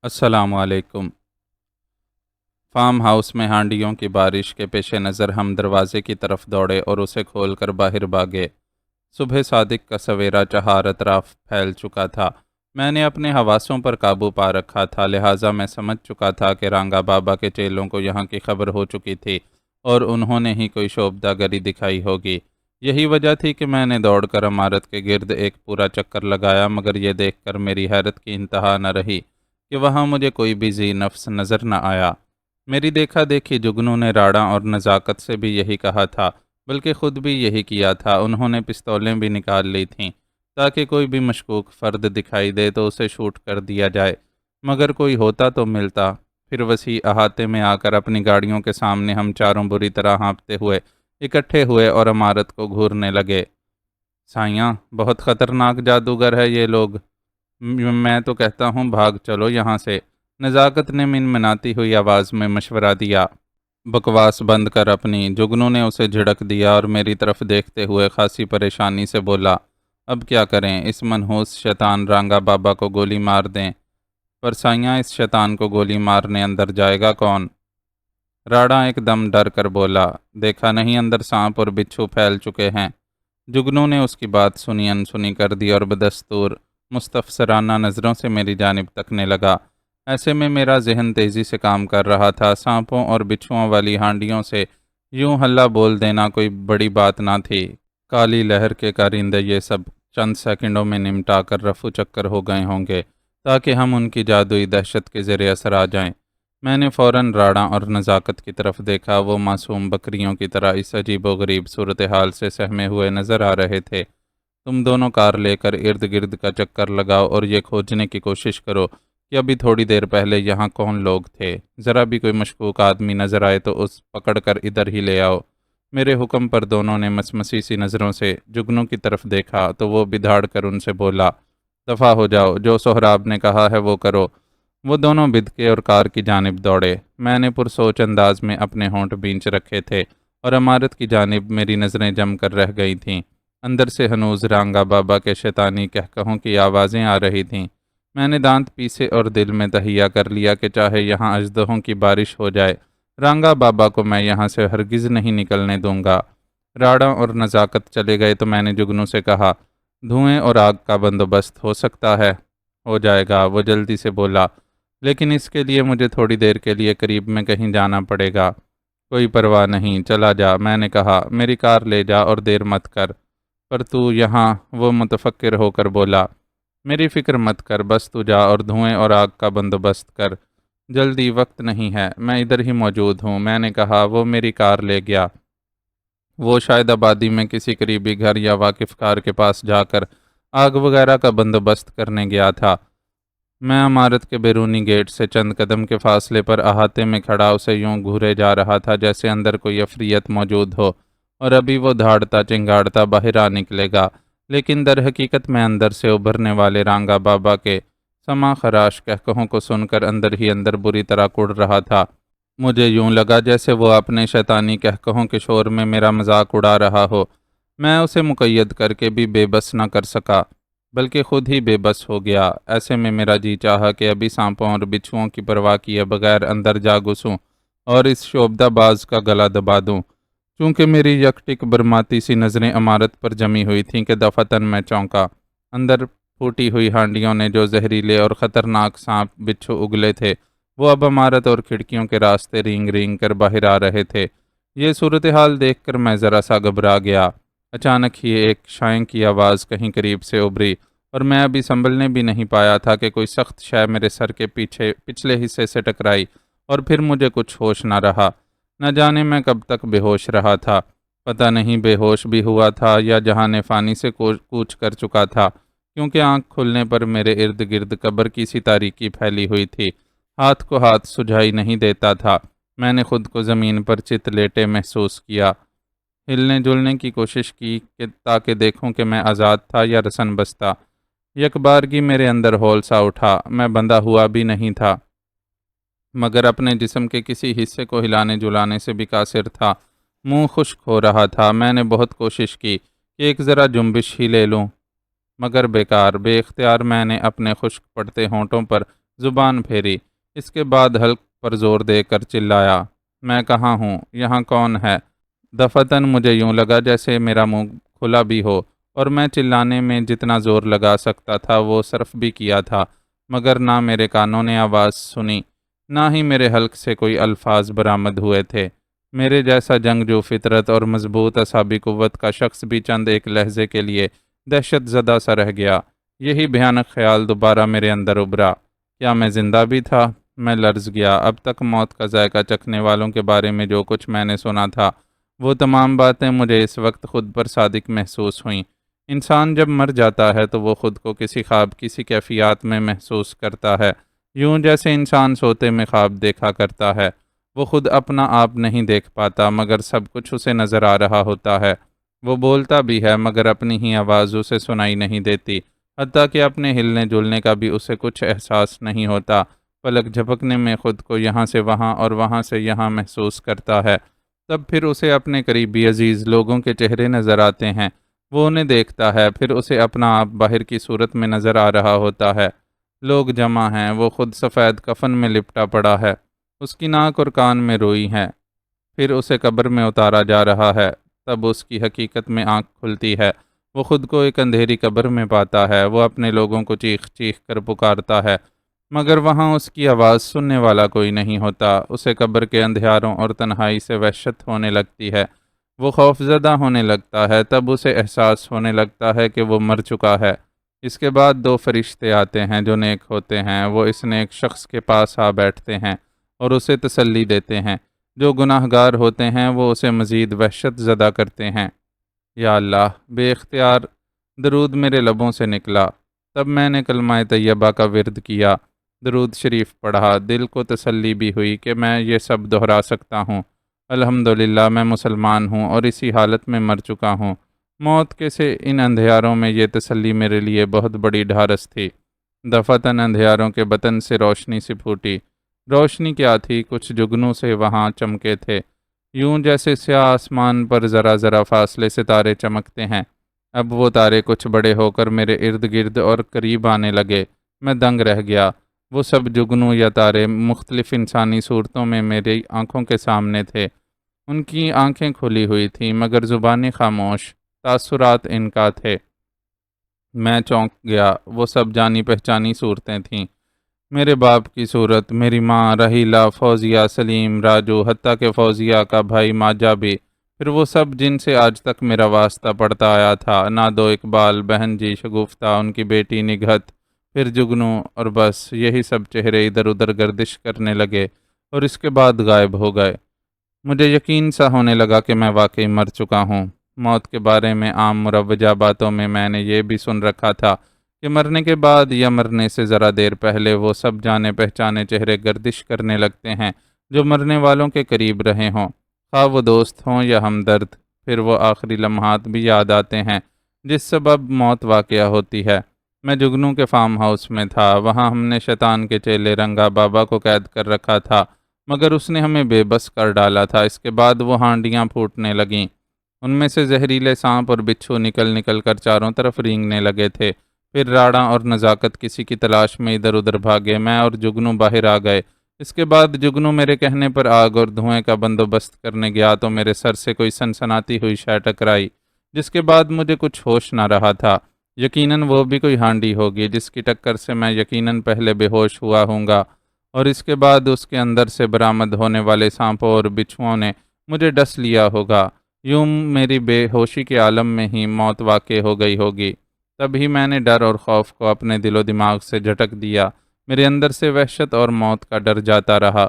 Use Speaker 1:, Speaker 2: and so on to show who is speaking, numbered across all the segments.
Speaker 1: السلام علیکم۔ Farm house میں ہانڈیوں کی بارش کے پیش نظر ہم دروازے کی طرف دوڑے اور اسے کھول کر باہر بھاگے۔ صبح صادق کا سویرا چہار اطراف پھیل چکا تھا۔ میں نے اپنے حواسوں پر قابو پا رکھا تھا، لہٰذا میں سمجھ چکا تھا کہ رانگا بابا کے چیلوں کو یہاں کی خبر ہو چکی تھی اور انہوں نے ہی کوئی شوبدہ گری دکھائی ہوگی۔ یہی وجہ تھی کہ میں نے دوڑ کر عمارت کے گرد ایک پورا چکر لگایا، مگر یہ دیکھ کر میری حیرت کی انتہا نہ رہی کہ وہاں مجھے کوئی بھی ذی نفس نظر نہ آیا۔ میری دیکھا دیکھی جگنو نے راڑا اور نزاکت سے بھی یہی کہا تھا، بلکہ خود بھی یہی کیا تھا۔ انہوں نے پستولیں بھی نکال لی تھیں تاکہ کوئی بھی مشکوک فرد دکھائی دے تو اسے شوٹ کر دیا جائے، مگر کوئی ہوتا تو ملتا۔ پھر وسیع احاطے میں آ کر اپنی گاڑیوں کے سامنے ہم چاروں بری طرح ہانپتے ہوئے اکٹھے ہوئے اور عمارت کو گھورنے لگے۔ سائیاں، بہت خطرناک جادوگر ہے یہ لوگ۔ میں تو کہتا ہوں بھاگ چلو یہاں سے، نزاکت نے منمناتی ہوئی آواز میں مشورہ دیا۔ بکواس بند کر اپنی، جگنو نے اسے جھڑک دیا اور میری طرف دیکھتے ہوئے خاصی پریشانی سے بولا۔ اب کیا کریں؟ اس منحوس شیطان رانگا بابا کو گولی مار دیں؟ پر سائیاں، اس شیطان کو گولی مارنے اندر جائے گا کون؟ راڑا ایک دم ڈر کر بولا۔ دیکھا نہیں اندر سانپ اور بچھو پھیل چکے ہیں؟ جگنو نے اس کی بات سنی انسنی کر دی اور بدستور مستفسرانہ نظروں سے میری جانب تکنے لگا۔ ایسے میں میرا ذہن تیزی سے کام کر رہا تھا۔ سانپوں اور بچھوؤں والی ہانڈیوں سے یوں ہلہ بول دینا کوئی بڑی بات نہ تھی۔ کالی لہر کے کارندے یہ سب چند سیکنڈوں میں نمٹا کر رفو چکر ہو گئے ہوں گے تاکہ ہم ان کی جادوئی دہشت کے زیر اثر آ جائیں۔ میں نے فوراً راڑا اور نزاکت کی طرف دیکھا۔ وہ معصوم بکریوں کی طرح اس عجیب و غریب صورتحال سے سہمے ہوئے نظر آ رہے تھے۔ تم دونوں کار لے کر ارد گرد کا چکر لگاؤ اور یہ کھوجنے کی کوشش کرو کہ ابھی تھوڑی دیر پہلے یہاں کون لوگ تھے۔ ذرا بھی کوئی مشکوک آدمی نظر آئے تو اس پکڑ کر ادھر ہی لے آؤ۔ میرے حکم پر دونوں نے مسمسی سی نظروں سے جگنو کی طرف دیکھا تو وہ بدھاڑ کر ان سے بولا، دفع ہو جاؤ، جو سہراب نے کہا ہے وہ کرو۔ وہ دونوں بدکے اور کار کی جانب دوڑے۔ میں نے پرسوچ انداز میں اپنے ہونٹ بھینچ رکھے تھے اور عمارت کی جانب میری نظریں جم کر رہ گئی تھیں۔ اندر سے ہنوز رانگا بابا کے شیطانی کہکہوں کی آوازیں آ رہی تھیں۔ میں نے دانت پیسے اور دل میں تہیہ کر لیا کہ چاہے یہاں اژدہوں کی بارش ہو جائے، رانگا بابا کو میں یہاں سے ہرگز نہیں نکلنے دوں گا۔ راڑا اور نزاکت چلے گئے تو میں نے جگنو سے کہا، دھوئیں اور آگ کا بندوبست ہو سکتا ہے؟ ہو جائے گا، وہ جلدی سے بولا، لیکن اس کے لیے مجھے تھوڑی دیر کے لیے قریب میں کہیں جانا پڑے گا۔ کوئی پرواہ نہیں، چلا جا، میں نے کہا، میری کار لے جا اور دیر مت کر۔ پر تو یہاں، وہ متفکر ہو کر بولا، میری فکر مت کر، بس تو جا اور دھوئیں اور آگ کا بندوبست کر، جلدی وقت نہیں ہے، میں ادھر ہی موجود ہوں۔ میں نے کہا۔ وہ میری کار لے گیا۔ وہ شاید آبادی میں کسی قریبی گھر یا واقف کار کے پاس جا کر آگ وغیرہ کا بندوبست کرنے گیا تھا۔ میں عمارت کے بیرونی گیٹ سے چند قدم کے فاصلے پر احاطے میں کھڑا اسے یوں گھورے جا رہا تھا جیسے اندر کوئی عفریت موجود ہو اور ابھی وہ دھاڑتا چنگاڑتا باہر آ نکلے گا، لیکن در حقیقت میں اندر سے ابھرنے والے رانگا بابا کے سما خراش کہکہوں کو سن کر اندر ہی اندر بری طرح کڑ رہا تھا۔ مجھے یوں لگا جیسے وہ اپنے شیطانی کہکہوں کے شور میں میرا مذاق اڑا رہا ہو۔ میں اسے مقید کر کے بھی بے بس نہ کر سکا، بلکہ خود ہی بے بس ہو گیا۔ ایسے میں میرا جی چاہا کہ ابھی سانپوں اور بچھوؤں کی پرواہ کیے بغیر اندر جا گھسوں اور اس شعبدہ باز کا گلا دبا دوں۔ چونکہ میری یکٹک برماتی سی نظریں عمارت پر جمی ہوئی تھیں کہ دفعتاً میں چونکا۔ اندر پھوٹی ہوئی ہانڈیوں نے جو زہریلے اور خطرناک سانپ بچھو اگلے تھے وہ اب عمارت اور کھڑکیوں کے راستے رینگ رینگ کر باہر آ رہے تھے۔ یہ صورتحال دیکھ کر میں ذرا سا گھبرا گیا۔ اچانک ہی ایک شائیں کی آواز کہیں قریب سے ابھری اور میں ابھی سنبھلنے بھی نہیں پایا تھا کہ کوئی سخت شے میرے سر کے پیچھے پچھلے حصے سے ٹکرائی اور پھر مجھے کچھ ہوش نہ رہا۔ نہ جانے میں کب تک بے ہوش رہا تھا، پتہ نہیں بے ہوش بھی ہوا تھا یا جہان فانی سے کوچ کر چکا تھا، کیونکہ آنکھ کھلنے پر میرے ارد گرد قبر کی سی تاریکی پھیلی ہوئی تھی۔ ہاتھ کو ہاتھ سجھائی نہیں دیتا تھا۔ میں نے خود کو زمین پر چت لیٹے محسوس کیا، ہلنے جلنے کی کوشش کی تاکہ دیکھوں کہ میں آزاد تھا یا رسن بستہ۔ یک بارگی میرے اندر ہول سا اٹھا، میں بندھا ہوا بھی نہیں تھا مگر اپنے جسم کے کسی حصے کو ہلانے جلانے سے بھی قاصر تھا۔ منہ خشک ہو رہا تھا۔ میں نے بہت کوشش کی کہ ایک ذرا جنبش ہی لے لوں، مگر بیکار۔ بے اختیار میں نے اپنے خشک پڑتے ہونٹوں پر زبان پھیری۔ اس کے بعد حلق پر زور دے کر چلایا، میں کہاں ہوں؟ یہاں کون ہے؟ دفعتاً مجھے یوں لگا جیسے میرا منہ کھلا بھی ہو، اور میں چلانے میں جتنا زور لگا سکتا تھا وہ صرف بھی کیا تھا، مگر نہ میرے کانوں نے آواز سنی، نہ ہی میرے حلق سے کوئی الفاظ برآمد ہوئے تھے۔ میرے جیسا جنگجو فطرت اور مضبوط اعصابی قوت کا شخص بھی چند ایک لہجے کے لیے دہشت زدہ سا رہ گیا۔ یہی بھیانک خیال دوبارہ میرے اندر ابھرا، کیا میں زندہ بھی تھا؟ میں لرز گیا۔ اب تک موت کا ذائقہ چکھنے والوں کے بارے میں جو کچھ میں نے سنا تھا، وہ تمام باتیں مجھے اس وقت خود پر صادق محسوس ہوئیں۔ انسان جب مر جاتا ہے تو وہ خود کو کسی خواب، کسی کیفیات میں محسوس کرتا ہے، یوں جیسے انسان سوتے میں خواب دیکھا کرتا ہے۔ وہ خود اپنا آپ نہیں دیکھ پاتا، مگر سب کچھ اسے نظر آ رہا ہوتا ہے۔ وہ بولتا بھی ہے، مگر اپنی ہی آواز اسے سنائی نہیں دیتی، حتیٰ کہ اپنے ہلنے جلنے کا بھی اسے کچھ احساس نہیں ہوتا۔ پلک جھپکنے میں خود کو یہاں سے وہاں اور وہاں سے یہاں محسوس کرتا ہے۔ تب پھر اسے اپنے قریبی عزیز لوگوں کے چہرے نظر آتے ہیں، وہ انہیں دیکھتا ہے، پھر اسے اپنا آپ باہر کی صورت میں نظر آ رہا ہوتا ہے۔ لوگ جمع ہیں، وہ خود سفید کفن میں لپٹا پڑا ہے، اس کی ناک اور کان میں روئی ہے، پھر اسے قبر میں اتارا جا رہا ہے۔ تب اس کی حقیقت میں آنکھ کھلتی ہے، وہ خود کو ایک اندھیری قبر میں پاتا ہے۔ وہ اپنے لوگوں کو چیخ چیخ کر پکارتا ہے، مگر وہاں اس کی آواز سننے والا کوئی نہیں ہوتا۔ اسے قبر کے اندھیاروں اور تنہائی سے وحشت ہونے لگتی ہے، وہ خوف زدہ ہونے لگتا ہے۔ تب اسے احساس ہونے لگتا ہے کہ وہ مر چکا ہے۔ اس کے بعد دو فرشتے آتے ہیں جو نیک ہوتے ہیں، وہ اس نیک شخص کے پاس آ بیٹھتے ہیں اور اسے تسلی دیتے ہیں۔ جو گناہ گار ہوتے ہیں وہ اسے مزید وحشت زدہ کرتے ہیں۔ یا اللہ! بے اختیار درود میرے لبوں سے نکلا۔ تب میں نے کلمہ طیبہ کا ورد کیا، درود شریف پڑھا، دل کو تسلی بھی ہوئی کہ میں یہ سب دہرا سکتا ہوں۔ الحمدللہ میں مسلمان ہوں اور اسی حالت میں مر چکا ہوں۔ موت کے سے ان اندھیاروں میں یہ تسلی میرے لیے بہت بڑی ڈھارس تھی۔ دفعتاً اندھیاروں کے بطن سے روشنی سی پھوٹی۔ روشنی کیا تھی؟ کچھ جگنوں سے وہاں چمکے تھے، یوں جیسے سیاہ آسمان پر ذرا ذرا فاصلے سے تارے چمکتے ہیں۔ اب وہ تارے کچھ بڑے ہو کر میرے ارد گرد اور قریب آنے لگے۔ میں دنگ رہ گیا۔ وہ سب جگنوں یا تارے مختلف انسانی صورتوں میں میری آنکھوں کے سامنے تھے۔ ان کی آنکھیں کھلی ہوئی تھیں، مگر زبانیں خاموش، تاثرات ان کا تھے۔ میں چونک گیا۔ وہ سب جانی پہچانی صورتیں تھیں۔ میرے باپ کی صورت، میری ماں، رحیلہ، فوزیہ، سلیم، راجو، حتیٰ کہ فوزیہ کا بھائی ماجا بھی، پھر وہ سب جن سے آج تک میرا واسطہ پڑتا آیا تھا، نادو، اقبال، بہن جی شگفتہ، ان کی بیٹی نگہت، پھر جگنو، اور بس یہی سب چہرے ادھر ادھر گردش کرنے لگے اور اس کے بعد غائب ہو گئے۔ مجھے یقین سا ہونے لگا کہ میں واقعی مر چکا ہوں۔ موت کے بارے میں عام مروجہ باتوں میں نے یہ بھی سن رکھا تھا کہ مرنے کے بعد یا مرنے سے ذرا دیر پہلے وہ سب جانے پہچانے چہرے گردش کرنے لگتے ہیں جو مرنے والوں کے قریب رہے ہوں، خواہ وہ دوست ہوں یا ہمدرد۔ پھر وہ آخری لمحات بھی یاد آتے ہیں جس سبب موت واقعہ ہوتی ہے۔ میں جگنو کے فارم ہاؤس میں تھا، وہاں ہم نے شیطان کے چیلے رنگا بابا کو قید کر رکھا تھا، مگر اس نے ہمیں بے بس کر ڈالا تھا۔ اس کے بعد وہ ہانڈیاں پھوٹنے لگیں، ان میں سے زہریلے سانپ اور بچھو نکل نکل کر چاروں طرف رینگنے لگے تھے۔ پھر راڑاں اور نزاکت کسی کی تلاش میں ادھر ادھر بھاگے، میں اور جگنو باہر آ گئے۔ اس کے بعد جگنو میرے کہنے پر آگ اور دھوئیں کا بندوبست کرنے گیا تو میرے سر سے کوئی سنسناتی ہوئی شے ٹکرائی، جس کے بعد مجھے کچھ ہوش نہ رہا تھا۔ یقیناً وہ بھی کوئی ہانڈی ہوگی جس کی ٹکر سے میں یقیناً پہلے بے ہوش ہوا ہوں گا، اور اس کے بعد اس کے اندر سے برآمد ہونے والے سانپوں اور بچھوؤں نے مجھے ڈس لیا ہوگا۔ یوں میری بے ہوشی کے عالم میں ہی موت واقع ہو گئی ہوگی۔ تبھی میں نے ڈر اور خوف کو اپنے دل و دماغ سے جھٹک دیا، میرے اندر سے وحشت اور موت کا ڈر جاتا رہا۔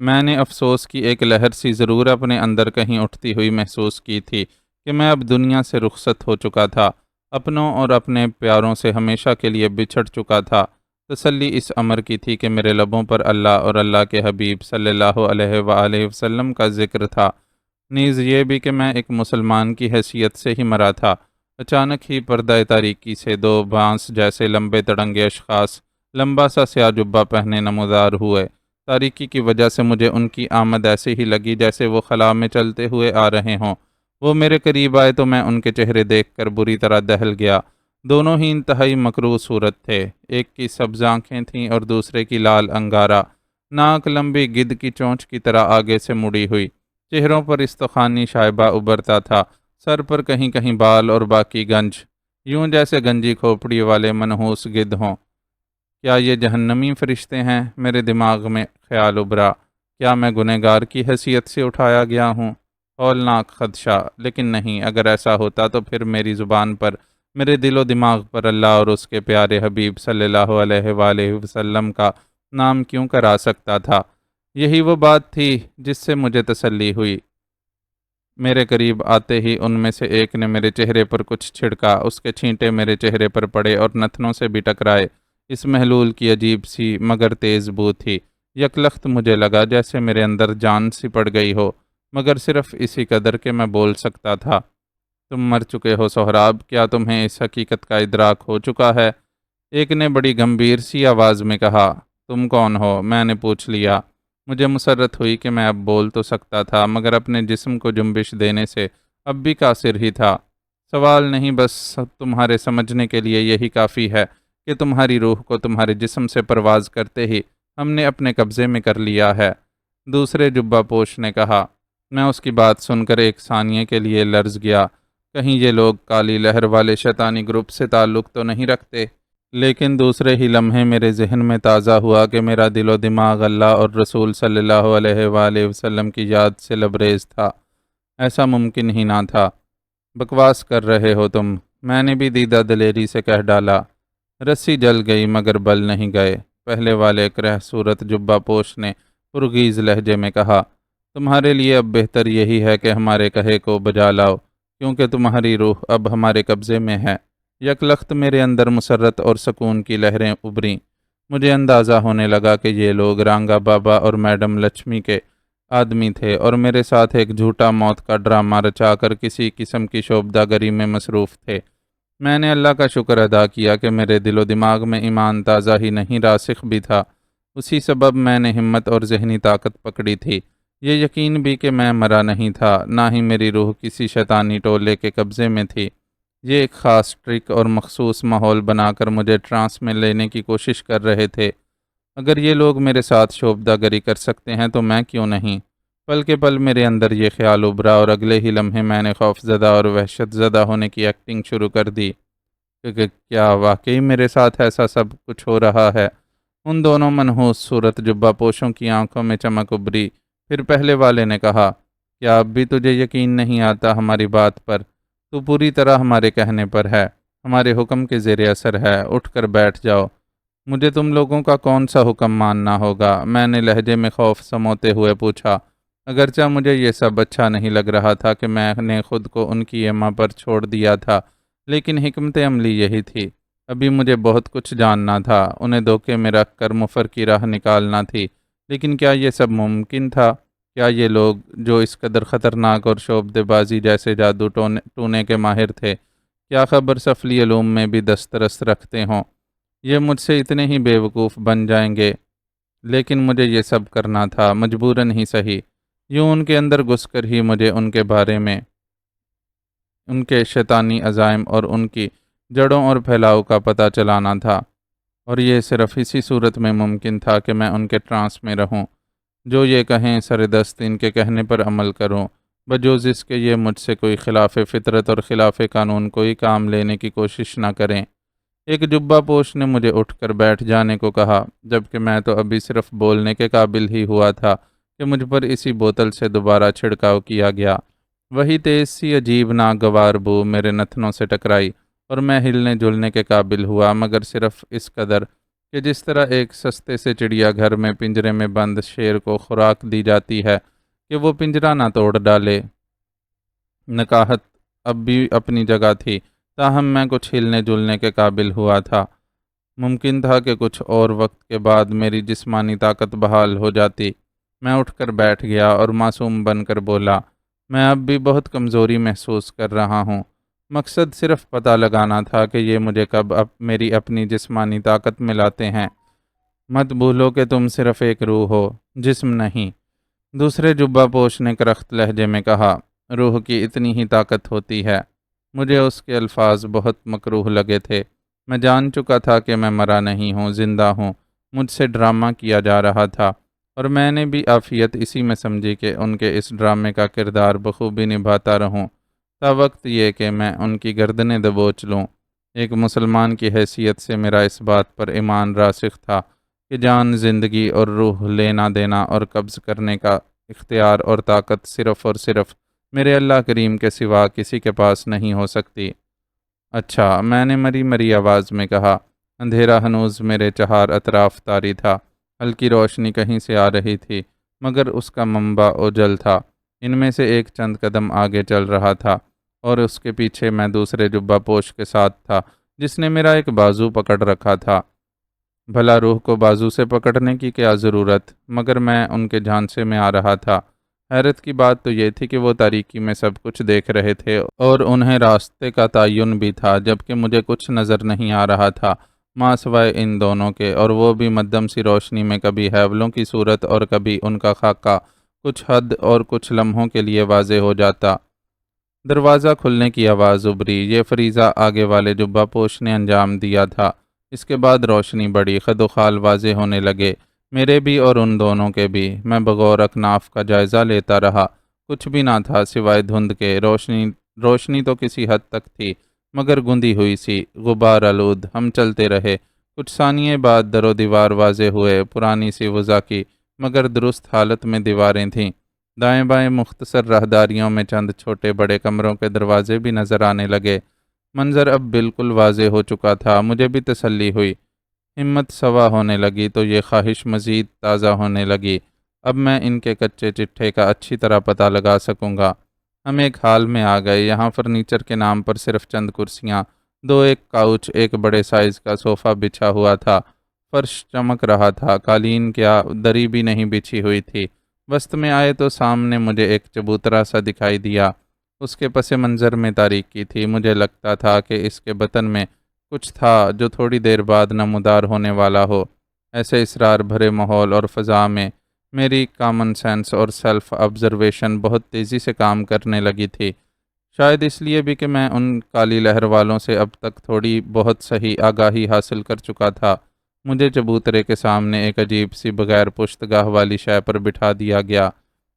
Speaker 1: میں نے افسوس کی ایک لہر سی ضرور اپنے اندر کہیں اٹھتی ہوئی محسوس کی تھی کہ میں اب دنیا سے رخصت ہو چکا تھا، اپنوں اور اپنے پیاروں سے ہمیشہ کے لیے بچھڑ چکا تھا۔ تسلی اس امر کی تھی کہ میرے لبوں پر اللہ اور اللہ کے حبیب صلی اللہ علیہ وآلہ وسلم کا ذکر تھا، نیز یہ بھی کہ میں ایک مسلمان کی حیثیت سے ہی مرا تھا۔ اچانک ہی پردہ تاریکی سے دو بانس جیسے لمبے تڑنگے اشخاص لمبا سا سیاہ جبہ پہنے نمودار ہوئے۔ تاریکی کی وجہ سے مجھے ان کی آمد ایسے ہی لگی جیسے وہ خلا میں چلتے ہوئے آ رہے ہوں۔ وہ میرے قریب آئے تو میں ان کے چہرے دیکھ کر بری طرح دہل گیا۔ دونوں ہی انتہائی مکروہ صورت تھے، ایک کی سبز آنکھیں تھیں اور دوسرے کی لال انگارہ، ناک لمبی گدھ کی چونچ کی طرح آگے سے مڑی ہوئی، چہروں پر استخوانی شائبہ ابھرتا تھا، سر پر کہیں کہیں بال اور باقی گنج، یوں جیسے گنجی کھوپڑی والے منحوس گدھ ہوں۔ کیا یہ جہنمی فرشتے ہیں؟ میرے دماغ میں خیال ابھرا۔ کیا میں گنہگار کی حیثیت سے اٹھایا گیا ہوں؟ ہولناک خدشہ، لیکن نہیں، اگر ایسا ہوتا تو پھر میری زبان پر، میرے دل و دماغ پر اللہ اور اس کے پیارے حبیب صلی اللہ علیہ وآلہ وسلم کا نام کیوں کرا سکتا تھا؟ یہی وہ بات تھی جس سے مجھے تسلی ہوئی۔ میرے قریب آتے ہی ان میں سے ایک نے میرے چہرے پر کچھ چھڑکا، اس کے چھینٹے میرے چہرے پر پڑے اور نتنوں سے بھی ٹکرائے۔ اس محلول کی عجیب سی مگر تیز بو تھی۔ یکلخت مجھے لگا جیسے میرے اندر جان سی پڑ گئی ہو، مگر صرف اسی قدر کہ میں بول سکتا تھا۔ تم مر چکے ہو سہراب، کیا تمہیں اس حقیقت کا ادراک ہو چکا ہے؟ ایک نے بڑی گمبھیر سی آواز میں کہا۔ تم کون ہو؟ میں نے پوچھ لیا۔ مجھے مسرت ہوئی کہ میں اب بول تو سکتا تھا، مگر اپنے جسم کو جنبش دینے سے اب بھی قاصر ہی تھا۔ سوال نہیں، بس تمہارے سمجھنے کے لیے یہی کافی ہے کہ تمہاری روح کو تمہارے جسم سے پرواز کرتے ہی ہم نے اپنے قبضے میں کر لیا ہے، دوسرے جبہ پوش نے کہا۔ میں اس کی بات سن کر ایک ثانیے کے لیے لرز گیا۔ کہیں یہ لوگ کالی لہر والے شیطانی گروپ سے تعلق تو نہیں رکھتے؟ لیکن دوسرے ہی لمحے میرے ذہن میں تازہ ہوا کہ میرا دل و دماغ اللہ اور رسول صلی اللہ علیہ وآلہ وسلم کی یاد سے لبریز تھا۔ ایسا ممکن ہی نہ تھا۔ بکواس کر رہے ہو تم، میں نے بھی دیدہ دلیری سے کہہ ڈالا۔ رسی جل گئی مگر بل نہیں گئے، پہلے والے کرہ صورت جبہ پوش نے پرغیز لہجے میں کہا۔ تمہارے لیے اب بہتر یہی ہے کہ ہمارے کہے کو بجا لاؤ، کیونکہ تمہاری روح اب ہمارے قبضے میں ہے۔ یکلخت میرے اندر مسرت اور سکون کی لہریں ابھریں۔ مجھے اندازہ ہونے لگا کہ یہ لوگ رانگا بابا اور میڈم لچھمی کے آدمی تھے اور میرے ساتھ ایک جھوٹا موت کا ڈرامہ رچا کر کسی قسم کی شوبدہ گری میں مصروف تھے۔ میں نے اللہ کا شکر ادا کیا کہ میرے دل و دماغ میں ایمان تازہ ہی نہیں راسخ بھی تھا، اسی سبب میں نے ہمت اور ذہنی طاقت پکڑی تھی۔ یہ یقین بھی کہ میں مرا نہیں تھا، نہ ہی میری روح کسی شیطانی ٹولے کے قبضے میں تھی۔ یہ ایک خاص ٹرک اور مخصوص ماحول بنا کر مجھے ٹرانس میں لینے کی کوشش کر رہے تھے۔ اگر یہ لوگ میرے ساتھ شوبدہ گری کر سکتے ہیں تو میں کیوں نہیں؟ پل کے پل میرے اندر یہ خیال ابھرا اور اگلے ہی لمحے میں نے خوف زدہ اور وحشت زدہ ہونے کی ایکٹنگ شروع کر دی کہ کیا واقعی میرے ساتھ ایسا سب کچھ ہو رہا ہے؟ ان دونوں منحوس صورت جبہ پوشوں کی آنکھوں میں چمک ابھری۔ پھر پہلے والے نے کہا، کیا اب بھی تجھے یقین نہیں آتا ہماری بات پر؟ تو پوری طرح ہمارے کہنے پر ہے، ہمارے حکم کے زیر اثر ہے، اٹھ کر بیٹھ جاؤ۔ مجھے تم لوگوں کا کون سا حکم ماننا ہوگا؟ میں نے لہجے میں خوف سموتے ہوئے پوچھا، اگرچہ مجھے یہ سب اچھا نہیں لگ رہا تھا کہ میں نے خود کو ان کی ایما پر چھوڑ دیا تھا، لیکن حکمت عملی یہی تھی۔ ابھی مجھے بہت کچھ جاننا تھا، انہیں دھوکے میں رکھ کر مفر کی راہ نکالنا تھی، لیکن کیا یہ سب ممکن تھا؟ کیا یہ لوگ جو اس قدر خطرناک اور شعبدے بازی جیسے جادو ٹونے کے ماہر تھے، کیا خبر سفلی علوم میں بھی دسترس رکھتے ہوں؟ یہ مجھ سے اتنے ہی بے وقوف بن جائیں گے، لیکن مجھے یہ سب کرنا تھا، مجبوراً ہی صحیح۔ یوں ان کے اندر گھس کر ہی مجھے ان کے بارے میں، ان کے شیطانی عزائم اور ان کی جڑوں اور پھیلاؤ کا پتہ چلانا تھا، اور یہ صرف اسی صورت میں ممکن تھا کہ میں ان کے ٹرانس میں رہوں، جو یہ کہیں سر دست ان کے کہنے پر عمل کروں، بجوز اس کے یہ مجھ سے کوئی خلاف فطرت اور خلاف قانون کوئی کام لینے کی کوشش نہ کریں۔ ایک جبہ پوش نے مجھے اٹھ کر بیٹھ جانے کو کہا، جبکہ میں تو ابھی صرف بولنے کے قابل ہی ہوا تھا کہ مجھ پر اسی بوتل سے دوبارہ چھڑکاؤ کیا گیا۔ وہی تیز سی عجیب ناگوار بو میرے نتنوں سے ٹکرائی اور میں ہلنے جلنے کے قابل ہوا، مگر صرف اس قدر کہ جس طرح ایک سستے سے چڑیا گھر میں پنجرے میں بند شیر کو خوراک دی جاتی ہے کہ وہ پنجرہ نہ توڑ ڈالے۔ نکاہت اب بھی اپنی جگہ تھی، تاہم میں کچھ ہلنے جلنے کے قابل ہوا تھا۔ ممکن تھا کہ کچھ اور وقت کے بعد میری جسمانی طاقت بحال ہو جاتی۔ میں اٹھ کر بیٹھ گیا اور معصوم بن کر بولا، میں اب بھی بہت کمزوری محسوس کر رہا ہوں۔ مقصد صرف پتہ لگانا تھا کہ یہ مجھے کب میری اپنی جسمانی طاقت میں لاتے ہیں۔ مت بھولو کہ تم صرف ایک روح ہو، جسم نہیں، دوسرے جبہ پوش نے کرخت لہجے میں کہا۔ روح کی اتنی ہی طاقت ہوتی ہے، مجھے اس کے الفاظ بہت مکروہ لگے تھے۔ میں جان چکا تھا کہ میں مرا نہیں ہوں، زندہ ہوں، مجھ سے ڈرامہ کیا جا رہا تھا، اور میں نے بھی عافیت اسی میں سمجھی کہ ان کے اس ڈرامے کا کردار بخوبی نبھاتا رہوں، تا وقت یہ کہ میں ان کی گردنیں دبوچ لوں۔ ایک مسلمان کی حیثیت سے میرا اس بات پر ایمان راسخ تھا کہ جان، زندگی اور روح لینا دینا اور قبض کرنے کا اختیار اور طاقت صرف اور صرف میرے اللہ کریم کے سوا کسی کے پاس نہیں ہو سکتی۔ اچھا، میں نے مری مری آواز میں کہا۔ اندھیرا ہنوز میرے چہار اطراف طاری تھا، ہلکی روشنی کہیں سے آ رہی تھی، مگر اس کا منبع اوجل تھا۔ ان میں سے ایک چند قدم آگے چل رہا تھا، اور اس کے پیچھے میں دوسرے جبہ پوش کے ساتھ تھا، جس نے میرا ایک بازو پکڑ رکھا تھا۔ بھلا روح کو بازو سے پکڑنے کی کیا ضرورت؟ مگر میں ان کے جھانسے میں آ رہا تھا۔ حیرت کی بات تو یہ تھی کہ وہ تاریکی میں سب کچھ دیکھ رہے تھے، اور انہیں راستے کا تعین بھی تھا، جبکہ مجھے کچھ نظر نہیں آ رہا تھا ماں سوائے ان دونوں کے، اور وہ بھی مدھم سی روشنی میں کبھی حیولوں کی صورت اور کبھی ان کا خاکہ کچھ حد اور کچھ لمحوں کے لیے واضح ہو جاتا۔ دروازہ کھلنے کی آواز ابھری۔ یہ فریضہ آگے والے جبہ پوش نے انجام دیا تھا۔ اس کے بعد روشنی بڑی، خد و خال واضح ہونے لگے، میرے بھی اور ان دونوں کے بھی۔ میں بغور اکناف کا جائزہ لیتا رہا۔ کچھ بھی نہ تھا سوائے دھند کے۔ روشنی تو کسی حد تک تھی، مگر گندی ہوئی سی، غبار آلود۔ ہم چلتے رہے۔ کچھ ثانیے بعد در و دیوار واضح ہوئے، پرانی سی وضع کی مگر درست حالت میں دیواریں تھیں۔ دائیں بائیں مختصر راہداریوں میں چند چھوٹے بڑے کمروں کے دروازے بھی نظر آنے لگے۔ منظر اب بالکل واضح ہو چکا تھا۔ مجھے بھی تسلی ہوئی۔ ہمت سوا ہونے لگی تو یہ خواہش مزید تازہ ہونے لگی۔ اب میں ان کے کچے چٹھے کا اچھی طرح پتہ لگا سکوں گا۔ ہم ایک حال میں آ گئے۔ یہاں فرنیچر کے نام پر صرف چند کرسیاں، ایک کاؤچ، ایک بڑے سائز کا صوفہ بچھا ہوا تھا۔ فرش چمک رہا تھا، قالین کیا دری بھی نہیں بچھی ہوئی تھی۔ وسط میں آئے تو سامنے مجھے ایک چبوترا سا دکھائی دیا۔ اس کے پس منظر میں تاریکی تھی۔ مجھے لگتا تھا کہ اس کے بطن میں کچھ تھا جو تھوڑی دیر بعد نمودار ہونے والا ہو۔ ایسے اسرار بھرے ماحول اور فضا میں میری کامن سینس اور سیلف آبزرویشن بہت تیزی سے کام کرنے لگی تھی۔ شاید اس لیے بھی کہ میں ان کالی لہر والوں سے اب تک تھوڑی بہت صحیح آگاہی حاصل کر چکا تھا۔ مجھے چبوترے کے سامنے ایک عجیب سی بغیر پشتگاہ والی شے پر بٹھا دیا گیا۔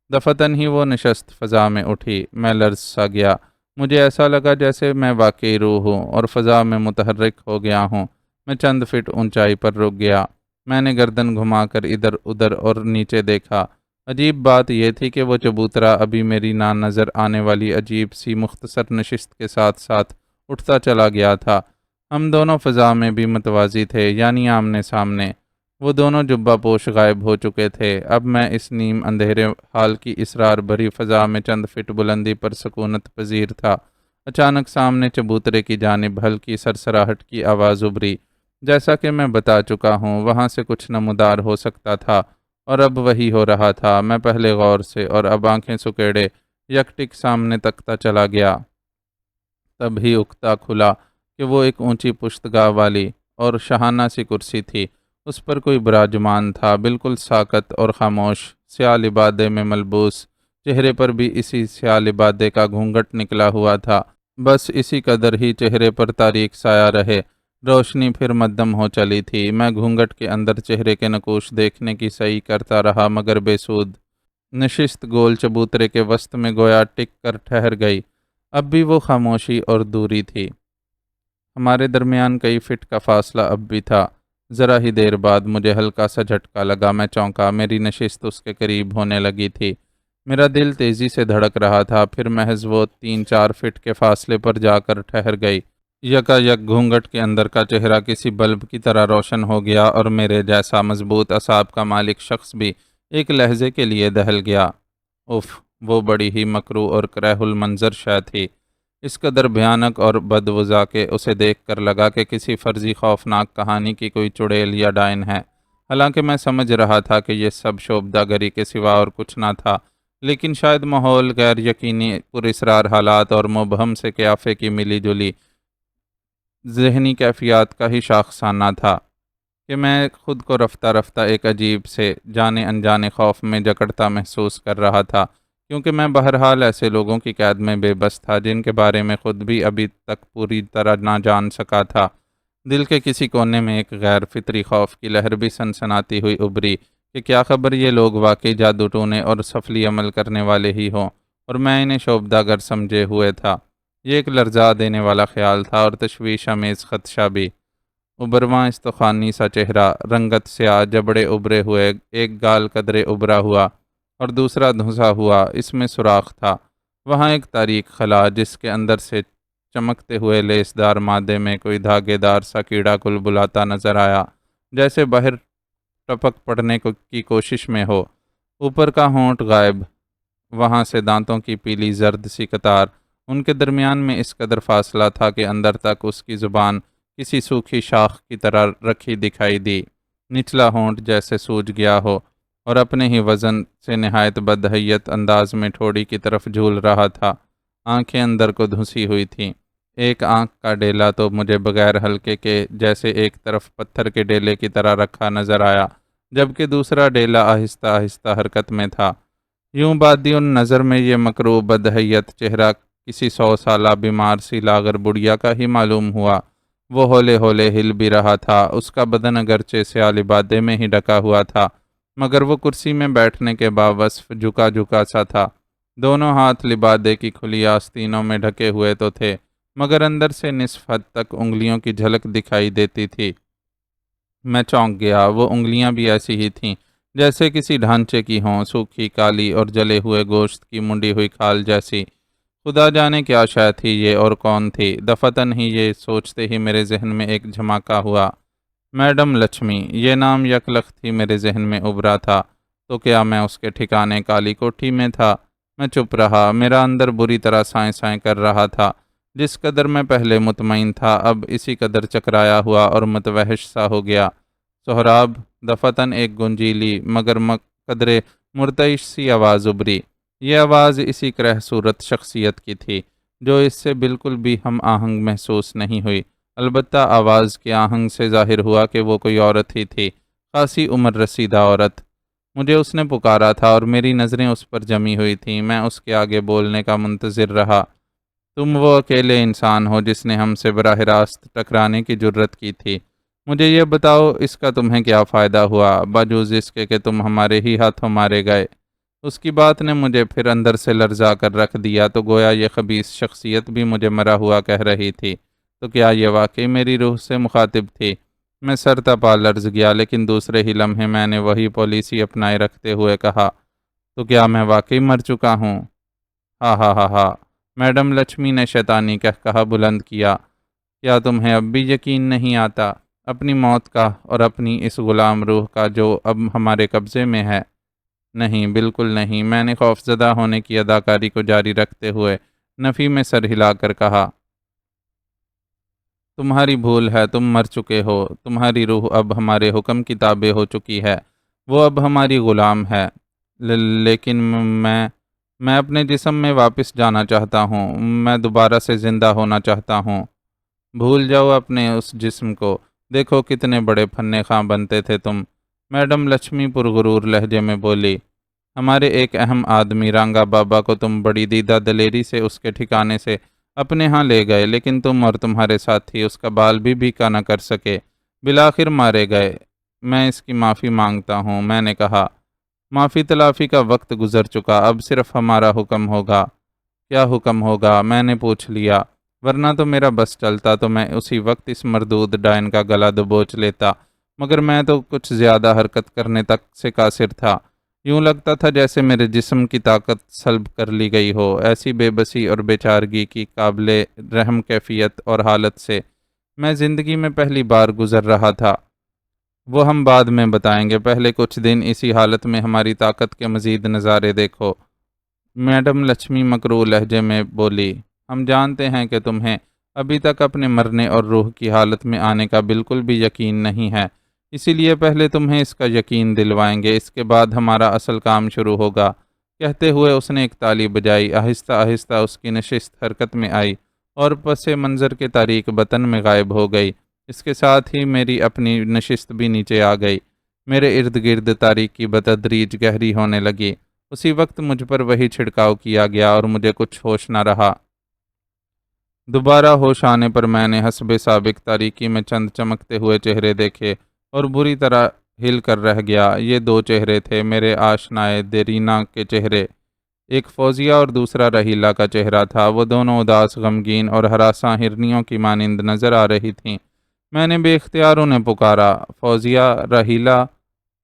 Speaker 1: دفتن ہی وہ نشست فضا میں اٹھی۔ میں لرز سا گیا۔ مجھے ایسا لگا جیسے میں واقعی روح ہوں اور فضا میں متحرک ہو گیا ہوں۔ میں چند فٹ اونچائی پر رک گیا۔ میں نے گردن گھما کر ادھر ادھر اور نیچے دیکھا۔ عجیب بات یہ تھی کہ وہ چبوترا ابھی میری نہ نظر آنے والی عجیب سی مختصر نشست کے ساتھ ساتھ اٹھتا چلا گیا تھا۔ ہم دونوں فضا میں بھی متوازی تھے، یعنی آمنے سامنے۔ وہ دونوں جبہ پوش غائب ہو چکے تھے۔ اب میں اس نیم اندھیرے حال کی اسرار بھری فضا میں چند فٹ بلندی پر سکونت پذیر تھا۔ اچانک سامنے چبوترے کی جانب ہلکی سرسراہٹ کی آواز ابھری۔ جیسا کہ میں بتا چکا ہوں، وہاں سے کچھ نمودار ہو سکتا تھا، اور اب وہی ہو رہا تھا۔ میں پہلے غور سے اور اب آنکھیں سکیڑے یکٹک سامنے تکتا چلا گیا۔ تب ہی اکتا کھلا کہ وہ ایک اونچی پشتگاہ والی اور شاہانہ سی کرسی تھی۔ اس پر کوئی براجمان تھا، بالکل ساکت اور خاموش، سیاہ لبادے میں ملبوس، چہرے پر بھی اسی سیاہ لبادے کا گھونگھٹ نکلا ہوا تھا۔ بس اسی قدر ہی چہرے پر تاریک سایہ رہے۔ روشنی پھر مدھم ہو چلی تھی۔ میں گھونگھٹ کے اندر چہرے کے نقوش دیکھنے کی سعی کرتا رہا، مگر بے سود۔ نشست گول چبوترے کے وسط میں گویا ٹک کر ٹھہر گئی۔ اب بھی وہ خاموشی اور دوری تھی۔ ہمارے درمیان کئی فٹ کا فاصلہ اب بھی تھا۔ ذرا ہی دیر بعد مجھے ہلکا سا جھٹکا لگا۔ میں چونکا۔ میری نشست اس کے قریب ہونے لگی تھی۔ میرا دل تیزی سے دھڑک رہا تھا۔ پھر محض وہ 3-4 فٹ کے فاصلے پر جا کر ٹھہر گئی۔ یکا یک گھونگھٹ کے اندر کا چہرہ کسی بلب کی طرح روشن ہو گیا، اور میرے جیسا مضبوط اعصاب کا مالک شخص بھی ایک لہجے کے لیے دہل گیا۔ اف، وہ بڑی ہی مکروہ اور کرہ المنظر شے تھی۔ اس قدر بھیانک اور بدوضع کہ اسے دیکھ کر لگا کہ کسی فرضی خوفناک کہانی کی کوئی چڑیل یا ڈائن ہے۔ حالانکہ میں سمجھ رہا تھا کہ یہ سب شوبدہ گری کے سوا اور کچھ نہ تھا، لیکن شاید ماحول، غیر یقینی پراسرار حالات اور مبہم سے قیافے کی ملی جلی ذہنی کیفیات کا ہی شاخسانہ تھا کہ میں خود کو رفتہ رفتہ ایک عجیب سے جانے انجانے خوف میں جکڑتا محسوس کر رہا تھا کیونکہ میں بہرحال ایسے لوگوں کی قید میں بے بس تھا جن کے بارے میں خود بھی ابھی تک پوری طرح نہ جان سکا تھا۔ دل کے کسی کونے میں ایک غیر فطری خوف کی لہر بھی سنسناتی ہوئی ابھری کہ کیا خبر یہ لوگ واقعی جادو ٹونے اور سفلی عمل کرنے والے ہی ہوں اور میں انہیں شعبدہ گر سمجھے ہوئے تھا۔ یہ ایک لرزا دینے والا خیال تھا اور تشویش آمیز خدشہ بھی۔ ابرواں استخوانی سا چہرہ، رنگت سیاہ، جبڑے ابرے ہوئے، ایک گال قدرے ابرا ہوا اور دوسرا دھنسا ہوا، اس میں سوراخ تھا۔ وہاں ایک تاریک خلا جس کے اندر سے چمکتے ہوئے لیسدار مادے میں کوئی دھاگے دار سا کیڑا کل بلاتا نظر آیا، جیسے باہر ٹپک پڑنے کی کوشش میں ہو۔ اوپر کا ہونٹ غائب، وہاں سے دانتوں کی پیلی زرد سی قطار، ان کے درمیان میں اس قدر فاصلہ تھا کہ اندر تک اس کی زبان کسی سوکھی شاخ کی طرح رکھی دکھائی دی۔ نچلا ہونٹ جیسے سوج گیا ہو اور اپنے ہی وزن سے نہایت بدحیت انداز میں ٹھوڑی کی طرف جھول رہا تھا۔ آنکھیں اندر کو دھنسی ہوئی تھیں۔ ایک آنکھ کا ڈیلا تو مجھے بغیر ہلکے کے جیسے ایک طرف پتھر کے ڈیلے کی طرح رکھا نظر آیا، جبکہ دوسرا ڈیلا آہستہ آہستہ حرکت میں تھا۔ یوں بادی ان نظر میں یہ مکروہ بدحیت چہرہ کسی 100 سالہ بیمار سی لاغر بڑھیا کا ہی معلوم ہوا۔ وہ ہولے ہولے ہل بھی رہا تھا، اس کا بدن اگرچہ سیاہ لبادے میں ہی ڈھکا ہوا تھا، مگر وہ کرسی میں بیٹھنے کے باوصف جھکا جھکا سا تھا۔ دونوں ہاتھ لبادے کی کھلی آستینوں میں ڈھکے ہوئے تو تھے، مگر اندر سے نصف حد تک انگلیوں کی جھلک دکھائی دیتی تھی۔ میں چونک گیا۔ وہ انگلیاں بھی ایسی ہی تھیں جیسے کسی ڈھانچے کی ہوں، سوکھی، کالی اور جلے ہوئے گوشت کی منڈی ہوئی کھال جیسی۔ خدا جانے کیا شے تھی یہ اور کون تھی؟ دفعتاً ہی یہ سوچتے ہی میرے ذہن میں ایک جھماکا ہوا۔ میڈم لچھمی، یہ نام یکلخت ہی میرے ذہن میں ابھرا تھا۔ تو کیا میں اس کے ٹھکانے کالی کوٹھی میں تھا؟ میں چپ رہا۔ میرا اندر بری طرح سائیں سائیں کر رہا تھا۔ جس قدر میں پہلے مطمئن تھا، اب اسی قدر چکرایا ہوا اور متوحش سا ہو گیا۔ سہراب! دفعتاً ایک گنجیلی مگر قدرے مرتعش سی آواز ابھری۔ یہ آواز اسی کرہ صورت شخصیت کی تھی جو اس سے بالکل بھی ہم آہنگ محسوس نہیں ہوئی، البتہ آواز کے آہنگ سے ظاہر ہوا کہ وہ کوئی عورت ہی تھی، خاصی عمر رسیدہ عورت۔ مجھے اس نے پکارا تھا اور میری نظریں اس پر جمی ہوئی تھیں۔ میں اس کے آگے بولنے کا منتظر رہا۔ تم وہ اکیلے انسان ہو جس نے ہم سے براہ راست ٹکرانے کی جرت کی تھی۔ مجھے یہ بتاؤ، اس کا تمہیں کیا فائدہ ہوا، باوجود اس کے کہ تم ہمارے ہی ہاتھوں مارے گئے؟ اس کی بات نے مجھے پھر اندر سے لرزا کر رکھ دیا، تو گویا یہ خبیث شخصیت بھی مجھے مرا ہوا کہہ رہی تھی۔ تو کیا یہ واقعی میری روح سے مخاطب تھی؟ میں سر تپا لرز گیا، لیکن دوسرے ہی لمحے میں نے وہی پالیسی اپنائے رکھتے ہوئے کہا، تو کیا میں واقعی مر چکا ہوں؟ ہا ہا ہا ہا! میڈم لچھمی نے شیطانی کہا بلند کیا۔ کیا تمہیں اب بھی یقین نہیں آتا اپنی موت کا اور اپنی اس غلام روح کا جو اب ہمارے قبضے میں ہے؟ نہیں، بالکل نہیں، میں نے خوفزدہ ہونے کی اداکاری کو جاری رکھتے ہوئے نفی میں سر ہلا کر کہا۔ تمہاری بھول ہے، تم مر چکے ہو۔ تمہاری روح اب ہمارے حکم کی تابع ہو چکی ہے، وہ اب ہماری غلام ہے۔ لیکن میں اپنے جسم میں واپس جانا چاہتا ہوں، میں دوبارہ سے زندہ ہونا چاہتا ہوں۔ بھول جاؤ اپنے اس جسم کو، دیکھو کتنے بڑے پھنے خواہ بنتے تھے تم، میڈم لچھمی پرغرور لہجے میں بولی۔ ہمارے ایک اہم آدمی رانگا بابا کو تم بڑی دیدہ دلیری سے اس کے ٹھکانے سے اپنے ہاں لے گئے، لیکن تم اور تمہارے ساتھی اس کا بال بھی بھیکا نہ کر سکے، بالآخر مارے گئے۔ میں اس کی معافی مانگتا ہوں، میں نے کہا۔ معافی تلافی کا وقت گزر چکا، اب صرف ہمارا حکم ہوگا۔ کیا حکم ہوگا؟ میں نے پوچھ لیا۔ ورنہ تو میرا بس چلتا تو میں اسی وقت اس مردود ڈائن کا گلا دبوچ لیتا، مگر میں تو کچھ زیادہ حرکت کرنے تک سے قاصر تھا۔ یوں لگتا تھا جیسے میرے جسم کی طاقت سلب کر لی گئی ہو۔ ایسی بے بسی اور بے چارگی کی قابل رحم کیفیت اور حالت سے میں زندگی میں پہلی بار گزر رہا تھا۔ وہ ہم بعد میں بتائیں گے، پہلے کچھ دن اسی حالت میں ہماری طاقت کے مزید نظارے دیکھو۔ میڈم لچھمی مکروہ لہجے میں بولی۔ ہم جانتے ہیں کہ تمہیں ابھی تک اپنے مرنے اور روح کی حالت میں آنے کا بالکل بھی یقین نہیں ہے، اسی لیے پہلے تمہیں اس کا یقین دلوائیں گے، اس کے بعد ہمارا اصل کام شروع ہوگا۔ کہتے ہوئے اس نے ایک تالی بجائی، آہستہ آہستہ اس کی نشست حرکت میں آئی اور پس منظر کے تاریک بطن میں غائب ہو گئی۔ اس کے ساتھ ہی میری اپنی نشست بھی نیچے آ گئی۔ میرے ارد گرد تاریکی بتدریج گہری ہونے لگی اسی وقت مجھ پر وہی چھڑکاؤ کیا گیا اور مجھے کچھ ہوش نہ رہا۔ دوبارہ ہوش آنے پر میں نے حسب سابق تاریکی میں چند چمکتے ہوئے چہرے دیکھے اور بری طرح ہل کر رہ گیا۔ یہ دو چہرے تھے میرے آشنائے دیرینہ کے چہرے، ایک فوزیہ اور دوسرا رحیلہ کا چہرہ تھا۔ وہ دونوں اداس، غمگین اور ہراساں ہرنیوں کی مانند نظر آ رہی تھیں۔ میں نے بے اختیار انہیں پکارا، فوزیہ، رحیلہ،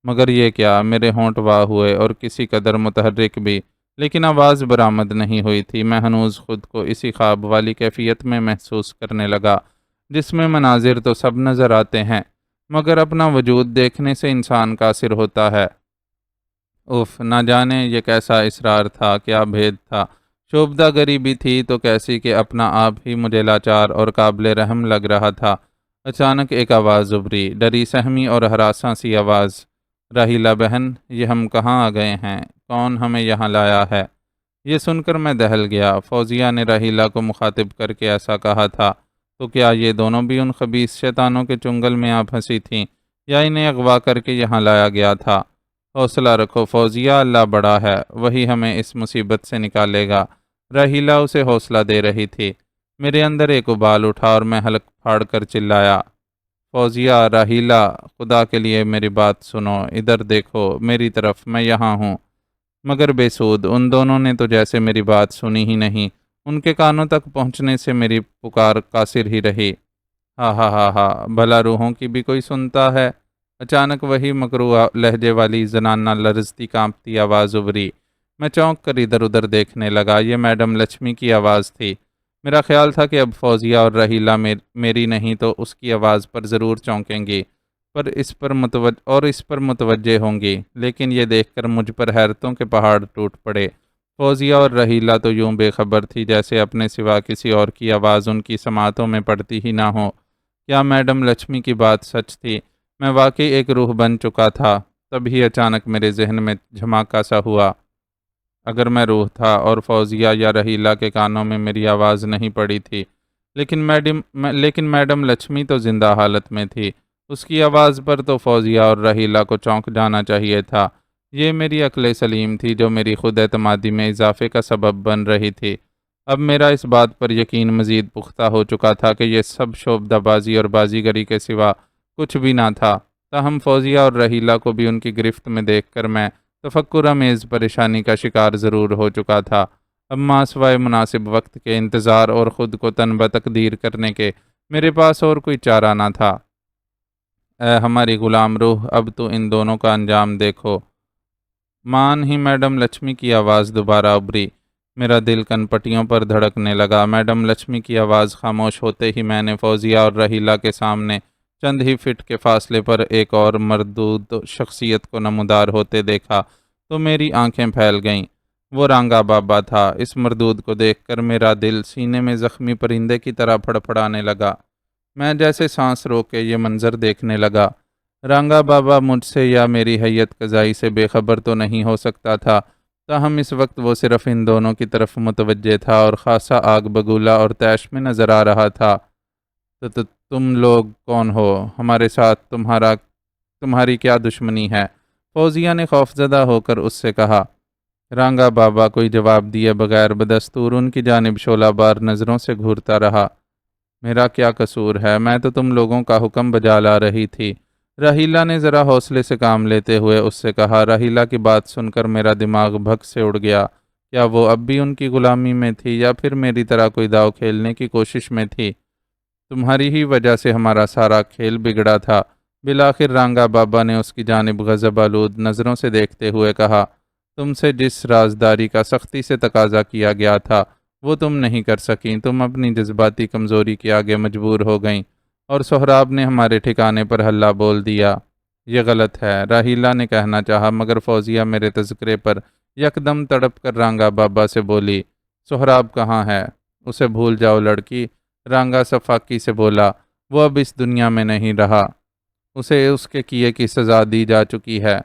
Speaker 1: مگر یہ کیا، میرے ہونٹ واہ ہوئے اور کسی قدر متحرک بھی، لیکن آواز برآمد نہیں ہوئی تھی۔ میں ہنوز خود کو اسی خواب والی کیفیت میں محسوس کرنے لگا جس میں مناظر تو سب نظر آتے ہیں مگر اپنا وجود دیکھنے سے انسان قاصر ہوتا ہے۔ اف، نہ جانے یہ کیسا اسرار تھا، کیا بھید تھا، شوبدہ گری بھی تھی تو کیسی کہ اپنا آپ ہی مجھے لاچار اور قابل رحم لگ رہا تھا۔ اچانک ایک آواز ابھری، ڈری سہمی اور ہراساں سی آواز، راحیلہ بہن، یہ ہم کہاں آ گئے ہیں؟ کون ہمیں یہاں لایا ہے؟ یہ سن کر میں دہل گیا۔ فوزیہ نے راحیلہ کو مخاطب کر کے ایسا کہا تھا تو کیا یہ دونوں بھی ان خبیث شیطانوں کے چنگل میں آ پھنسی تھیں یا انہیں اغوا کر کے یہاں لایا گیا تھا؟ حوصلہ رکھو فوزیہ، اللہ بڑا ہے، وہی ہمیں اس مصیبت سے نکالے گا۔ راحیلہ اسے حوصلہ دے رہی تھی۔ میرے اندر ایک ابال اٹھا اور میں حلق پھاڑ کر چلایا، فوزیہ، راحیلہ، خدا کے لیے میری بات سنو، ادھر دیکھو میری طرف، میں یہاں ہوں۔ مگر بے سود، ان دونوں نے تو جیسے میری بات سنی ہی نہیں۔ ان کے کانوں تک پہنچنے سے میری پکار قاصر ہی رہی۔ ہا ہا ہا ہا، بھلا روحوں کی بھی کوئی سنتا ہے؟ اچانک وہی مکروہ لہجے والی زنانہ لرزتی کانپتی آواز ابھری۔ میں چونک کر ادھر ادھر دیکھنے لگا۔ یہ میڈم لچھمی کی آواز تھی۔ میرا خیال تھا کہ اب فوزیہ اور راحیلہ میری نہیں تو اس کی آواز پر ضرور چونکیں گی اس پر متوجہ ہوں گی، لیکن یہ دیکھ کر مجھ پر حیرتوں کے پہاڑ ٹوٹ پڑے۔ فوزیہ اور راحیلہ تو یوں بے خبر تھی جیسے اپنے سوا کسی اور کی آواز ان کی سماعتوں میں پڑتی ہی نہ ہو۔ کیا میڈم لچھمی کی بات سچ تھی؟ میں واقعی ایک روح بن چکا تھا۔ تبھی اچانک میرے ذہن میں جھماکا سا ہوا، اگر میں روح تھا اور فوزیہ یا راحیلہ کے کانوں میں میری آواز نہیں پڑی تھی، لیکن میڈم لچھمی تو زندہ حالت میں تھی، اس کی آواز پر تو فوزیہ اور راحیلہ کو چونک جانا چاہیے تھا۔ یہ میری عقل سلیم تھی جو میری خود اعتمادی میں اضافے کا سبب بن رہی تھی۔ اب میرا اس بات پر یقین مزید پختہ ہو چکا تھا کہ یہ سب شعبدہ بازی اور بازیگری کے سوا کچھ بھی نہ تھا۔ تاہم فوزیہ اور راحیلہ کو بھی ان کی گرفت میں دیکھ کر میں تفکر امیز پریشانی کا شکار ضرور ہو چکا تھا۔ اب ماسوائے مناسب وقت کے انتظار اور خود کو تن بتقدیر کرنے کے میرے پاس اور کوئی چارہ نہ تھا۔ اے ہماری غلام روح، اب تو ان دونوں کا انجام دیکھو۔ مان ہی میڈم لچھمی کی آواز دوبارہ ابھری۔ میرا دل کن پٹیوں پر دھڑکنے لگا۔ میڈم لچھمی کی آواز خاموش ہوتے ہی میں نے فوزیہ اور راحیلہ کے سامنے چند ہی فٹ کے فاصلے پر ایک اور مردود شخصیت کو نمودار ہوتے دیکھا تو میری آنکھیں پھیل گئیں۔ وہ رانگا بابا تھا۔ اس مردود کو دیکھ کر میرا دل سینے میں زخمی پرندے کی طرح پھڑپھڑانے لگا۔ میں جیسے سانس روک کے یہ منظر دیکھنے لگا۔ رانگا بابا مجھ سے یا میری حیت قضائی سے بے خبر تو نہیں ہو سکتا تھا، تاہم اس وقت وہ صرف ان دونوں کی طرف متوجہ تھا اور خاصا آگ بگولا اور طیش میں نظر آ رہا تھا۔ تو تم لوگ کون ہو؟ ہمارے ساتھ تمہاری کیا دشمنی ہے؟ فوزیہ نے خوفزدہ ہو کر اس سے کہا۔ رانگا بابا کوئی جواب دیے بغیر بدستور ان کی جانب شعلہ بار نظروں سے گھورتا رہا۔ میرا کیا قصور ہے؟ میں تو تم لوگوں کا حکم بجا لا رہی تھی۔ راحیلہ نے ذرا حوصلے سے کام لیتے ہوئے اس سے کہا۔ راحیلہ کی بات سن کر میرا دماغ بھگ سے اڑ گیا۔ کیا وہ اب بھی ان کی غلامی میں تھی یا پھر میری طرح کوئی داؤ کھیلنے کی کوشش میں تھی؟ تمہاری ہی وجہ سے ہمارا سارا کھیل بگڑا تھا۔ بالآخر رانگا بابا نے اس کی جانب غضب آلود نظروں سے دیکھتے ہوئے کہا۔ تم سے جس رازداری کا سختی سے تقاضا کیا گیا تھا وہ تم نہیں کر سکیں۔ تم اپنی جذباتی کمزوری کے آگے مجبور ہو گئیں اور سہراب نے ہمارے ٹھکانے پر حلہ بول دیا۔ یہ غلط ہے، راحیلہ نے کہنا چاہا، مگر فوزیہ میرے تذکرے پر یکدم تڑپ کر رانگا بابا سے بولی۔ سہراب کہاں ہے؟ اسے بھول جاؤ لڑکی، رانگا صفاقی سے بولا۔ وہ اب اس دنیا میں نہیں رہا، اسے اس کے کیے کی سزا دی جا چکی ہے۔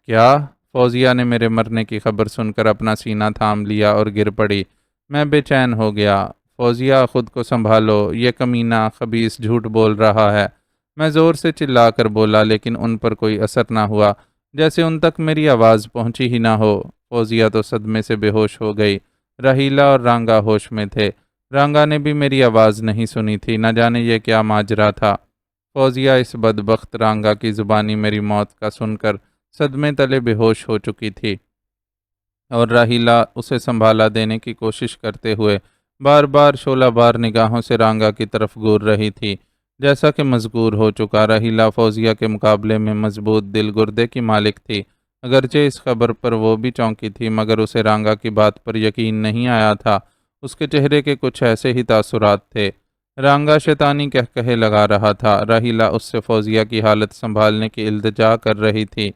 Speaker 1: کیا؟ فوزیہ نے میرے مرنے کی خبر سن کر اپنا سینہ تھام لیا اور گر پڑی۔ میں بے چین ہو گیا۔ فوزیہ، خود کو سنبھالو، یہ کمینہ خبیث جھوٹ بول رہا ہے۔ میں زور سے چلا کر بولا لیکن ان پر کوئی اثر نہ ہوا۔ جیسے ان تک میری آواز پہنچی ہی نہ ہو۔ فوزیہ تو صدمے سے بے ہوش ہو گئی۔ رحیلہ اور رانگا ہوش میں تھے۔ رانگا نے بھی میری آواز نہیں سنی تھی، نہ جانے یہ کیا ماجرا تھا۔ فوزیہ اس بدبخت رانگا کی زبانی میری موت کا سن کر صدمے تلے بے ہوش ہو چکی تھی، اور راہیلہ اسے سنبھالا دینے کی کوشش کرتے ہوئے بار بار شعلہ بار نگاہوں سے رانگا کی طرف گور رہی تھی۔ جیسا کہ مذکور ہو چکا، راہیلہ فوزیہ کے مقابلے میں مضبوط دل گردے کی مالک تھی۔ اگرچہ اس خبر پر وہ بھی چونکی تھی، مگر اسے رانگا کی بات پر یقین نہیں آیا تھا۔ اس کے چہرے کے کچھ ایسے ہی تاثرات تھے۔ رانگا شیطانی کہے لگا رہا تھا۔ راہیلہ اس سے فوزیہ کی حالت سنبھالنے کی التجا کر رہی تھی۔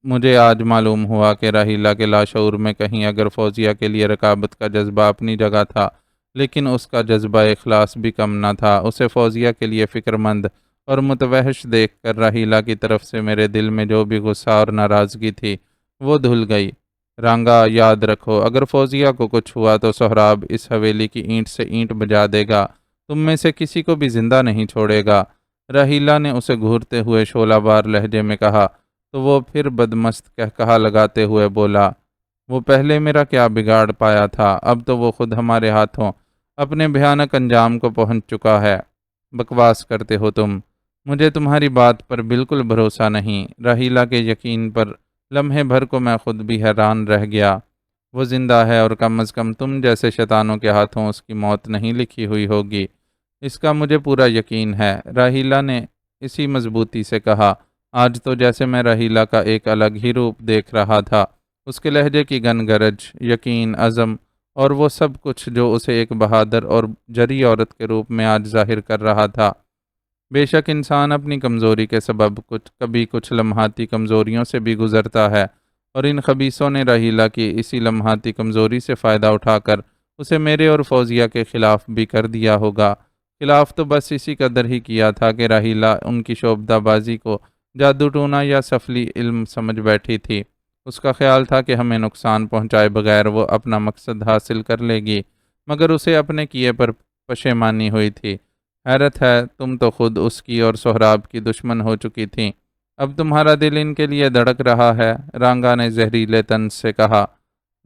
Speaker 1: مجھے آج معلوم ہوا کہ راہیلہ کے لاشعور میں کہیں اگر فوزیہ کے لیے رقابت کا جذبہ اپنی جگہ تھا، لیکن اس کا جذبہ اخلاص بھی کم نہ تھا۔ اسے فوزیہ کے لیے فکر مند اور متوحش دیکھ کر راہیلہ کی طرف سے میرے دل میں جو بھی غصہ اور ناراضگی تھی وہ دھل گئی۔ رانگا، یاد رکھو، اگر فوزیہ کو کچھ ہوا تو سہراب اس حویلی کی اینٹ سے اینٹ بجا دے گا، تم میں سے کسی کو بھی زندہ نہیں چھوڑے گا۔ راہیلہ نے اسے گھورتے ہوئے شعلہ بار لہجے میں کہا، تو وہ پھر بدمست کہا لگاتے ہوئے بولا، وہ پہلے میرا کیا بگاڑ پایا تھا، اب تو وہ خود ہمارے ہاتھوں اپنے بھیانک انجام کو پہنچ چکا ہے۔ بکواس کرتے ہو تم، مجھے تمہاری بات پر بالکل بھروسہ نہیں۔ راہیلہ کے یقین پر لمحے بھر کو میں خود بھی حیران رہ گیا۔ وہ زندہ ہے، اور کم از کم تم جیسے شیطانوں کے ہاتھوں اس کی موت نہیں لکھی ہوئی ہوگی، اس کا مجھے پورا یقین ہے۔ راہیلہ نے اسی مضبوطی سے کہا۔ آج تو جیسے میں راہیلہ کا ایک الگ ہی روپ دیکھ رہا تھا۔ اس کے لہجے کی گن گرج، یقین، عزم اور وہ سب کچھ جو اسے ایک بہادر اور جری عورت کے روپ میں آج ظاہر کر رہا تھا۔ بے شک انسان اپنی کمزوری کے سبب کبھی کچھ لمحاتی کمزوریوں سے بھی گزرتا ہے، اور ان خبیثوں نے راہیلہ کی اسی لمحاتی کمزوری سے فائدہ اٹھا کر اسے میرے اور فوزیہ کے خلاف بھی کر دیا ہوگا۔ خلاف تو بس اسی قدر ہی کیا تھا کہ راہیلہ ان کی شعبدہ بازی کو جادو ٹونا یا سفلی علم سمجھ بیٹھی تھی۔ اس کا خیال تھا کہ ہمیں نقصان پہنچائے بغیر وہ اپنا مقصد حاصل کر لے گی، مگر اسے اپنے کیے پر پشیمانی ہوئی تھی۔ حیرت ہے، تم تو خود اس کی اور سہراب کی دشمن ہو چکی تھیں، اب تمہارا دل ان کے لیے دھڑک رہا ہے۔ رانگا نے زہریلے طنز سے کہا،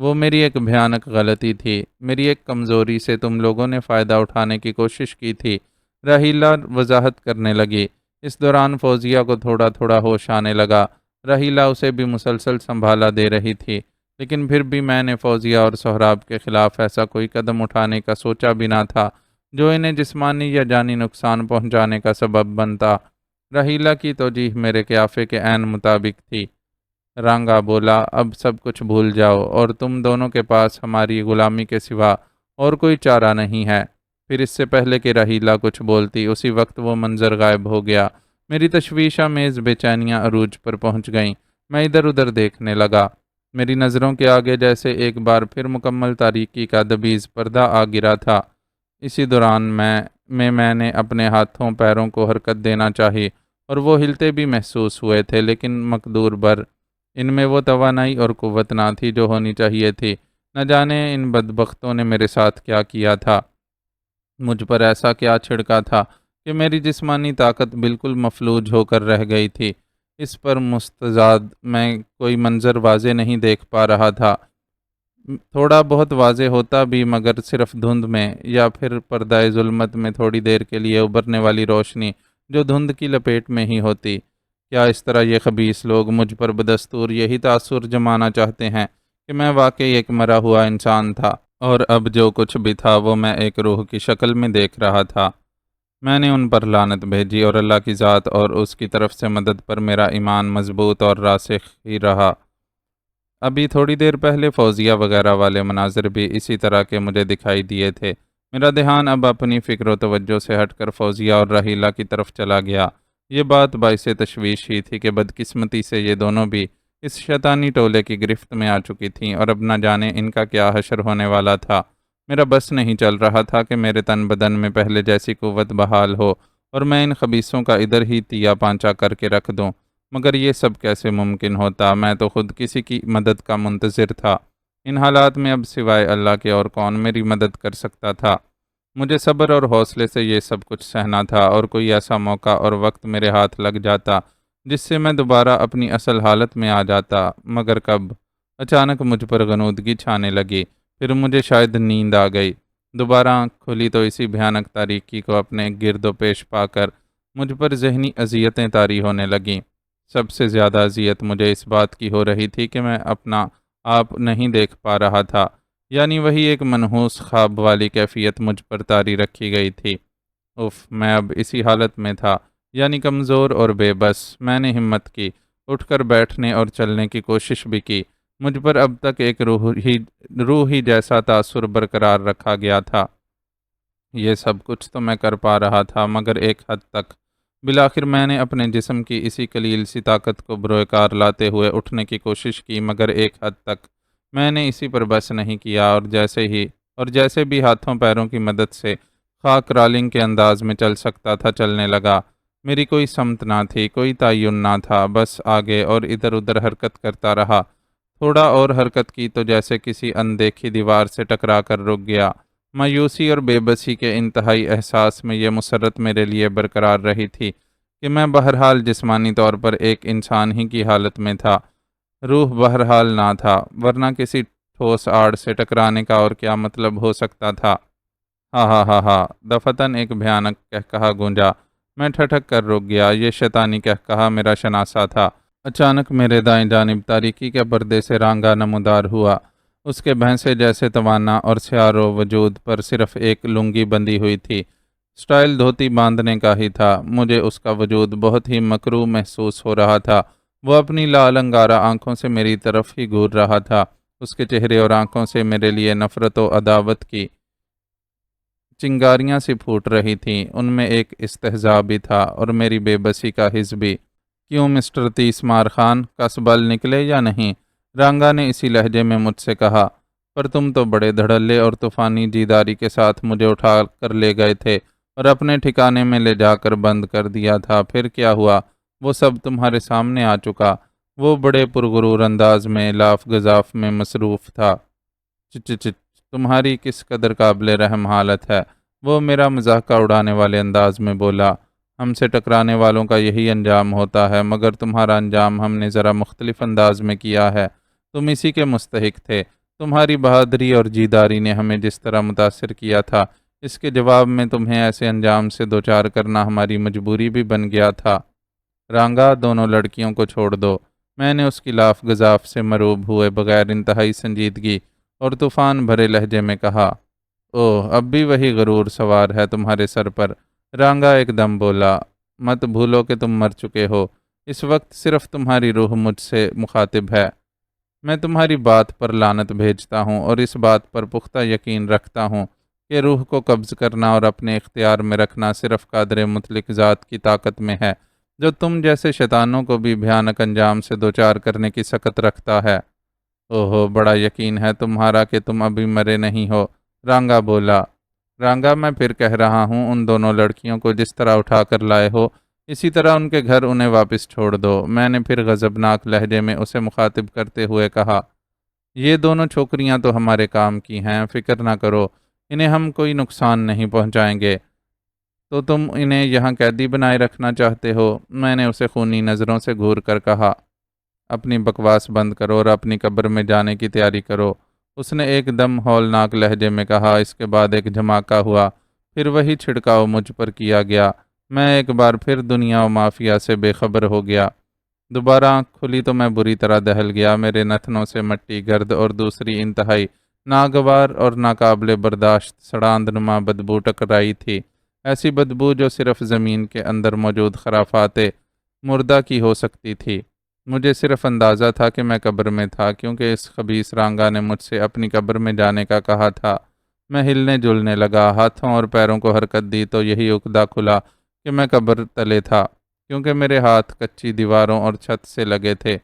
Speaker 1: وہ میری ایک بھیانک غلطی تھی، میری ایک کمزوری سے تم لوگوں نے فائدہ اٹھانے کی کوشش کی تھی۔ راہیلہ وضاحت کرنے لگی۔ اس دوران فوزیہ کو تھوڑا تھوڑا ہوش آنے لگا۔ راہیلہ اسے بھی مسلسل سنبھالا دے رہی تھی، لیکن پھر بھی میں نے فوزیہ اور سہراب کے خلاف ایسا کوئی قدم اٹھانے کا سوچا بھی نہ تھا جو انہیں جسمانی یا جانی نقصان پہنچانے کا سبب بنتا۔ راہیلہ کی توجیہ میرے قیافے کے عین مطابق تھی۔ رانگا بولا، اب سب کچھ بھول جاؤ، اور تم دونوں کے پاس ہماری غلامی کے سوا اور کوئی چارہ نہیں ہے۔ پھر اس سے پہلے کہ راہیلہ کچھ بولتی، اسی وقت وہ منظر غائب ہو گیا۔ میری تشویش آمیز بے چینیاں عروج پر پہنچ گئیں۔ میں ادھر ادھر دیکھنے لگا۔ میری نظروں کے آگے جیسے ایک بار پھر مکمل تاریکی کا دبیز پردہ آ گرا تھا۔ اسی دوران میں نے اپنے ہاتھوں پیروں کو حرکت دینا چاہی، اور وہ ہلتے بھی محسوس ہوئے تھے، لیکن مقدور بر ان میں وہ توانائی اور قوت نہ تھی جو ہونی چاہیے تھی۔ نہ جانے ان بدبختوں نے میرے ساتھ کیا کیا تھا، مجھ پر ایسا کیا چھڑکا تھا کہ میری جسمانی طاقت بالکل مفلوج ہو کر رہ گئی تھی۔ اس پر مستزاد میں کوئی منظر واضح نہیں دیکھ پا رہا تھا، تھوڑا بہت واضح ہوتا بھی مگر صرف دھند میں، یا پھر پردہ ظلمت میں تھوڑی دیر کے لیے ابھرنے والی روشنی جو دھند کی لپیٹ میں ہی ہوتی۔ کیا اس طرح یہ خبیث لوگ مجھ پر بدستور یہی تاثر جمانا چاہتے ہیں کہ میں واقعی ایک مرا ہوا انسان تھا، اور اب جو کچھ بھی تھا وہ میں ایک روح کی شکل میں دیکھ رہا تھا؟ میں نے ان پر لعنت بھیجی، اور اللہ کی ذات اور اس کی طرف سے مدد پر میرا ایمان مضبوط اور راسخ ہی رہا۔ ابھی تھوڑی دیر پہلے فوزیہ وغیرہ والے مناظر بھی اسی طرح کے مجھے دکھائی دیے تھے۔ میرا دھیان اب اپنی فکر و توجہ سے ہٹ کر فوزیہ اور راہیلہ کی طرف چلا گیا۔ یہ بات باعث تشویش ہی تھی کہ بدقسمتی سے یہ دونوں بھی اس شیطانی ٹولے کی گرفت میں آ چکی تھیں، اور اب نہ جانے ان کا کیا حشر ہونے والا تھا۔ میرا بس نہیں چل رہا تھا کہ میرے تن بدن میں پہلے جیسی قوت بحال ہو، اور میں ان خبیثوں کا ادھر ہی تیا پانچا کر کے رکھ دوں، مگر یہ سب کیسے ممکن ہوتا؟ میں تو خود کسی کی مدد کا منتظر تھا۔ ان حالات میں اب سوائے اللہ کے اور کون میری مدد کر سکتا تھا؟ مجھے صبر اور حوصلے سے یہ سب کچھ سہنا تھا، اور کوئی ایسا موقع اور وقت میرے ہاتھ لگ جاتا جس سے میں دوبارہ اپنی اصل حالت میں آ جاتا، مگر کب؟ اچانک مجھ پر غنودگی چھانے لگی، پھر مجھے شاید نیند آ گئی۔ دوبارہ آنکھ کھلی تو اسی بھیانک تاریکی کو اپنے گرد و پیش پا کر مجھ پر ذہنی اذیتیں طاری ہونے لگیں۔ سب سے زیادہ اذیت مجھے اس بات کی ہو رہی تھی کہ میں اپنا آپ نہیں دیکھ پا رہا تھا، یعنی وہی ایک منحوس خواب والی کیفیت مجھ پر طاری رکھی گئی تھی۔ اف، میں اب اسی حالت میں تھا، یعنی کمزور اور بے بس۔ میں نے ہمت کی، اٹھ کر بیٹھنے اور چلنے کی کوشش بھی کی۔ مجھ پر اب تک ایک روح ہی جیسا تاثر برقرار رکھا گیا تھا۔ یہ سب کچھ تو میں کر پا رہا تھا، مگر ایک حد تک۔ بالآخر میں نے اپنے جسم کی اسی قلیل سی طاقت کو بروئے کار لاتے ہوئے اٹھنے کی کوشش کی، مگر ایک حد تک۔ میں نے اسی پر بس نہیں کیا اور جیسے بھی ہاتھوں پیروں کی مدد سے خاک رالنگ کے انداز میں چل سکتا تھا چلنے لگا۔ میری کوئی سمت نہ تھی، کوئی تعین نہ تھا، بس آگے اور ادھر ادھر حرکت کرتا رہا۔ تھوڑا اور حرکت کی تو جیسے کسی اندیکھی دیوار سے ٹکرا کر رک گیا۔ مایوسی اور بے بسی کے انتہائی احساس میں یہ مسرت میرے لیے برقرار رہی تھی کہ میں بہرحال جسمانی طور پر ایک انسان ہی کی حالت میں تھا، روح بہرحال نہ تھا، ورنہ کسی ٹھوس آڑ سے ٹکرانے کا اور کیا مطلب ہو سکتا تھا؟ ہا ہا ہا ہا، دفتن ایک بھیانک قہقہا گونجا۔ میں ٹھٹک کر رک گیا۔ یہ شیطانی قہقہا میرا شناسا تھا۔ اچانک میرے دائیں جانب تاریکی کے پردے سے رانگا نمودار ہوا۔ اس کے بھینسے جیسے توانا اور سیارو وجود پر صرف ایک لنگی بندھی ہوئی تھی۔ سٹائل دھوتی باندھنے کا ہی تھا۔ مجھے اس کا وجود بہت ہی مکروہ محسوس ہو رہا تھا۔ وہ اپنی لال انگارہ آنکھوں سے میری طرف ہی گھور رہا تھا۔ اس کے چہرے اور آنکھوں سے میرے لیے نفرت و عداوت کی چنگاریاں سی پھوٹ رہی تھیں۔ ان میں ایک استہزاء بھی تھا اور میری بے بسی کا حس بھی۔ کیوں مسٹر تیسمار خان، کس بل نکلے یا نہیں؟ رانگا نے اسی لہجے میں مجھ سے کہا۔ پر تم تو بڑے دھڑلے اور طوفانی جیداری کے ساتھ مجھے اٹھا کر لے گئے تھے اور اپنے ٹھکانے میں لے جا کر بند کر دیا تھا۔ پھر کیا ہوا؟ وہ سب تمہارے سامنے آ چکا۔ وہ بڑے پرغرور انداز میں لاف گزاف میں مصروف تھا۔ تمہاری کس قدر قابل رحم حالت ہے، وہ میرا مذاقہ اڑانے والے انداز میں بولا۔ ہم سے ٹکرانے والوں کا یہی انجام ہوتا ہے، مگر تمہارا انجام ہم نے ذرا مختلف انداز میں کیا ہے۔ تم اسی کے مستحق تھے۔ تمہاری بہادری اور جیداری نے ہمیں جس طرح متاثر کیا تھا، اس کے جواب میں تمہیں ایسے انجام سے دوچار کرنا ہماری مجبوری بھی بن گیا تھا۔ رانگا، دونوں لڑکیوں کو چھوڑ دو، میں نے اس کی لاف گزاف سے مروب ہوئے بغیر انتہائی سنجیدگی اور طوفان بھرے لہجے میں کہا۔ اوہ، اب بھی وہی غرور سوار ہے تمہارے سر پر، رانگا ایک دم بولا۔ مت بھولو کہ تم مر چکے ہو۔ اس وقت صرف تمہاری روح مجھ سے مخاطب ہے۔ میں تمہاری بات پر لعنت بھیجتا ہوں اور اس بات پر پختہ یقین رکھتا ہوں کہ روح کو قبض کرنا اور اپنے اختیار میں رکھنا صرف قادر مطلق ذات کی طاقت میں ہے، جو تم جیسے شیطانوں کو بھی بھیانک انجام سے دوچار کرنے کی سخت رکھتا ہے۔ اوہو، بڑا یقین ہے تمہارا کہ تم ابھی مرے نہیں ہو، رانگا بولا۔ رانگا، میں پھر کہہ رہا ہوں، ان دونوں لڑکیوں کو جس طرح اٹھا کر لائے ہو، اسی طرح ان کے گھر انہیں واپس چھوڑ دو۔ میں نے پھر غضبناک لہجے میں اسے مخاطب کرتے ہوئے کہا۔ یہ دونوں چھوکریاں تو ہمارے کام کی ہیں، فکر نہ کرو، انہیں ہم کوئی نقصان نہیں پہنچائیں گے۔ تو تم انہیں یہاں قیدی بنائے رکھنا چاہتے ہو؟ میں نے اسے خونی نظروں سے گھور کر کہا۔ اپنی بکواس بند کرو اور اپنی قبر میں جانے کی تیاری کرو، اس نے ایک دم ہولناک لہجے میں کہا۔ اس کے بعد ایک دھماکہ ہوا، پھر وہی چھڑکاؤ مجھ پر کیا گیا۔ میں ایک بار پھر دنیا و مافیا سے بے خبر ہو گیا۔ دوبارہ آنکھ کھلی تو میں بری طرح دہل گیا۔ میرے نتنوں سے مٹی، گرد اور دوسری انتہائی ناگوار اور ناقابل برداشت سڑاند نما بدبو ٹکرائی تھی، ایسی بدبو جو صرف زمین کے اندر موجود خرافات مردہ کی ہو سکتی تھی۔ مجھے صرف اندازہ تھا کہ میں قبر میں تھا، کیونکہ اس خبیث رانگا نے مجھ سے اپنی قبر میں جانے کا کہا تھا۔ میں ہلنے جلنے لگا، ہاتھوں اور پیروں کو حرکت دی تو یہی عقدہ کھلا کہ میں قبر تلے تھا، کیونکہ میرے ہاتھ کچی دیواروں اور چھت سے لگے تھے۔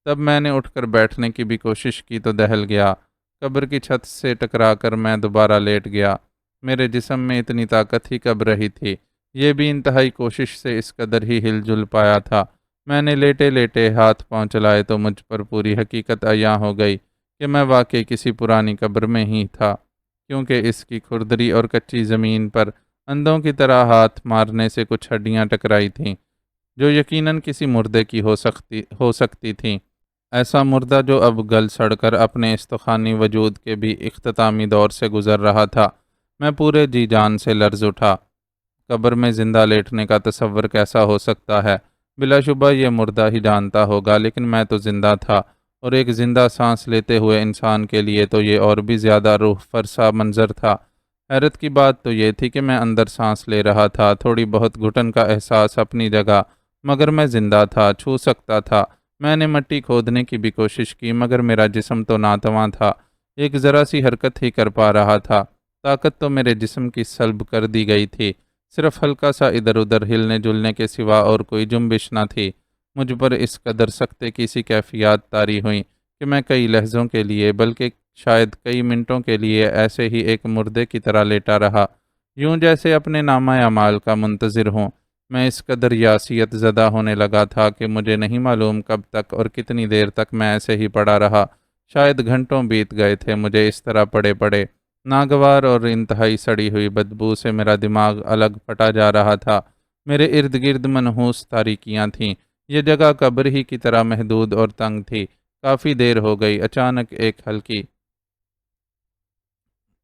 Speaker 1: تب میں نے اٹھ کر بیٹھنے کی بھی کوشش کی تو دہل گیا۔ قبر کی چھت سے ٹکرا کر میں دوبارہ لیٹ گیا۔ میرے جسم میں اتنی طاقت ہی کب رہی تھی؟ یہ بھی انتہائی کوشش سے اس قدر ہی ہل جل پایا تھا۔ میں نے لیٹے لیٹے ہاتھ پاؤں چلائے تو مجھ پر پوری حقیقت عیاں ہو گئی کہ میں واقعی کسی پرانی قبر میں ہی تھا، کیونکہ اس کی کھردری اور کچی زمین پر اندھوں کی طرح ہاتھ مارنے سے کچھ ہڈیاں ٹکرائی تھیں۔ جو یقیناً کسی مردے کی ہو سکتی تھیں، ایسا مردہ جو اب گل سڑ کر اپنے استخوانی وجود کے بھی اختتامی دور سے گزر رہا تھا۔ میں پورے جی جان سے لرز اٹھا۔ قبر میں زندہ لیٹنے کا تصور کیسا ہو سکتا ہے؟ بلا شبہ یہ مردہ ہی جانتا ہوگا، لیکن میں تو زندہ تھا، اور ایک زندہ سانس لیتے ہوئے انسان کے لیے تو یہ اور بھی زیادہ روح فرسا منظر تھا۔ حیرت کی بات تو یہ تھی کہ میں اندر سانس لے رہا تھا، تھوڑی بہت گھٹن کا احساس اپنی جگہ، مگر میں زندہ تھا، چھو سکتا تھا۔ میں نے مٹی کھودنے کی بھی کوشش کی، مگر میرا جسم تو ناتواں تھا، ایک ذرا سی حرکت ہی کر پا رہا تھا۔ طاقت تو میرے جسم کی سلب کر دی گئی تھی، صرف ہلکا سا ادھر ادھر ہلنے جلنے کے سوا اور کوئی جنبش نہ تھی۔ مجھ پر اس قدر سختے کی سی کیفیات طاری ہوئیں کہ میں کئی لہجوں کے لیے، بلکہ شاید کئی منٹوں کے لیے ایسے ہی ایک مردے کی طرح لیٹا رہا، یوں جیسے اپنے نامہ اعمال کا منتظر ہوں۔ میں اس قدر یاسیت زدہ ہونے لگا تھا کہ مجھے نہیں معلوم کب تک اور کتنی دیر تک میں ایسے ہی پڑا رہا۔ شاید گھنٹوں بیت گئے تھے مجھے اس طرح پڑے پڑے۔ ناگوار اور انتہائی سڑی ہوئی بدبو سے میرا دماغ الگ پھٹا جا رہا تھا۔ میرے ارد گرد منحوس تاریکیاں تھیں۔ یہ جگہ قبر ہی کی طرح محدود اور تنگ تھی۔ کافی دیر ہو گئی، اچانک ایک ہلکی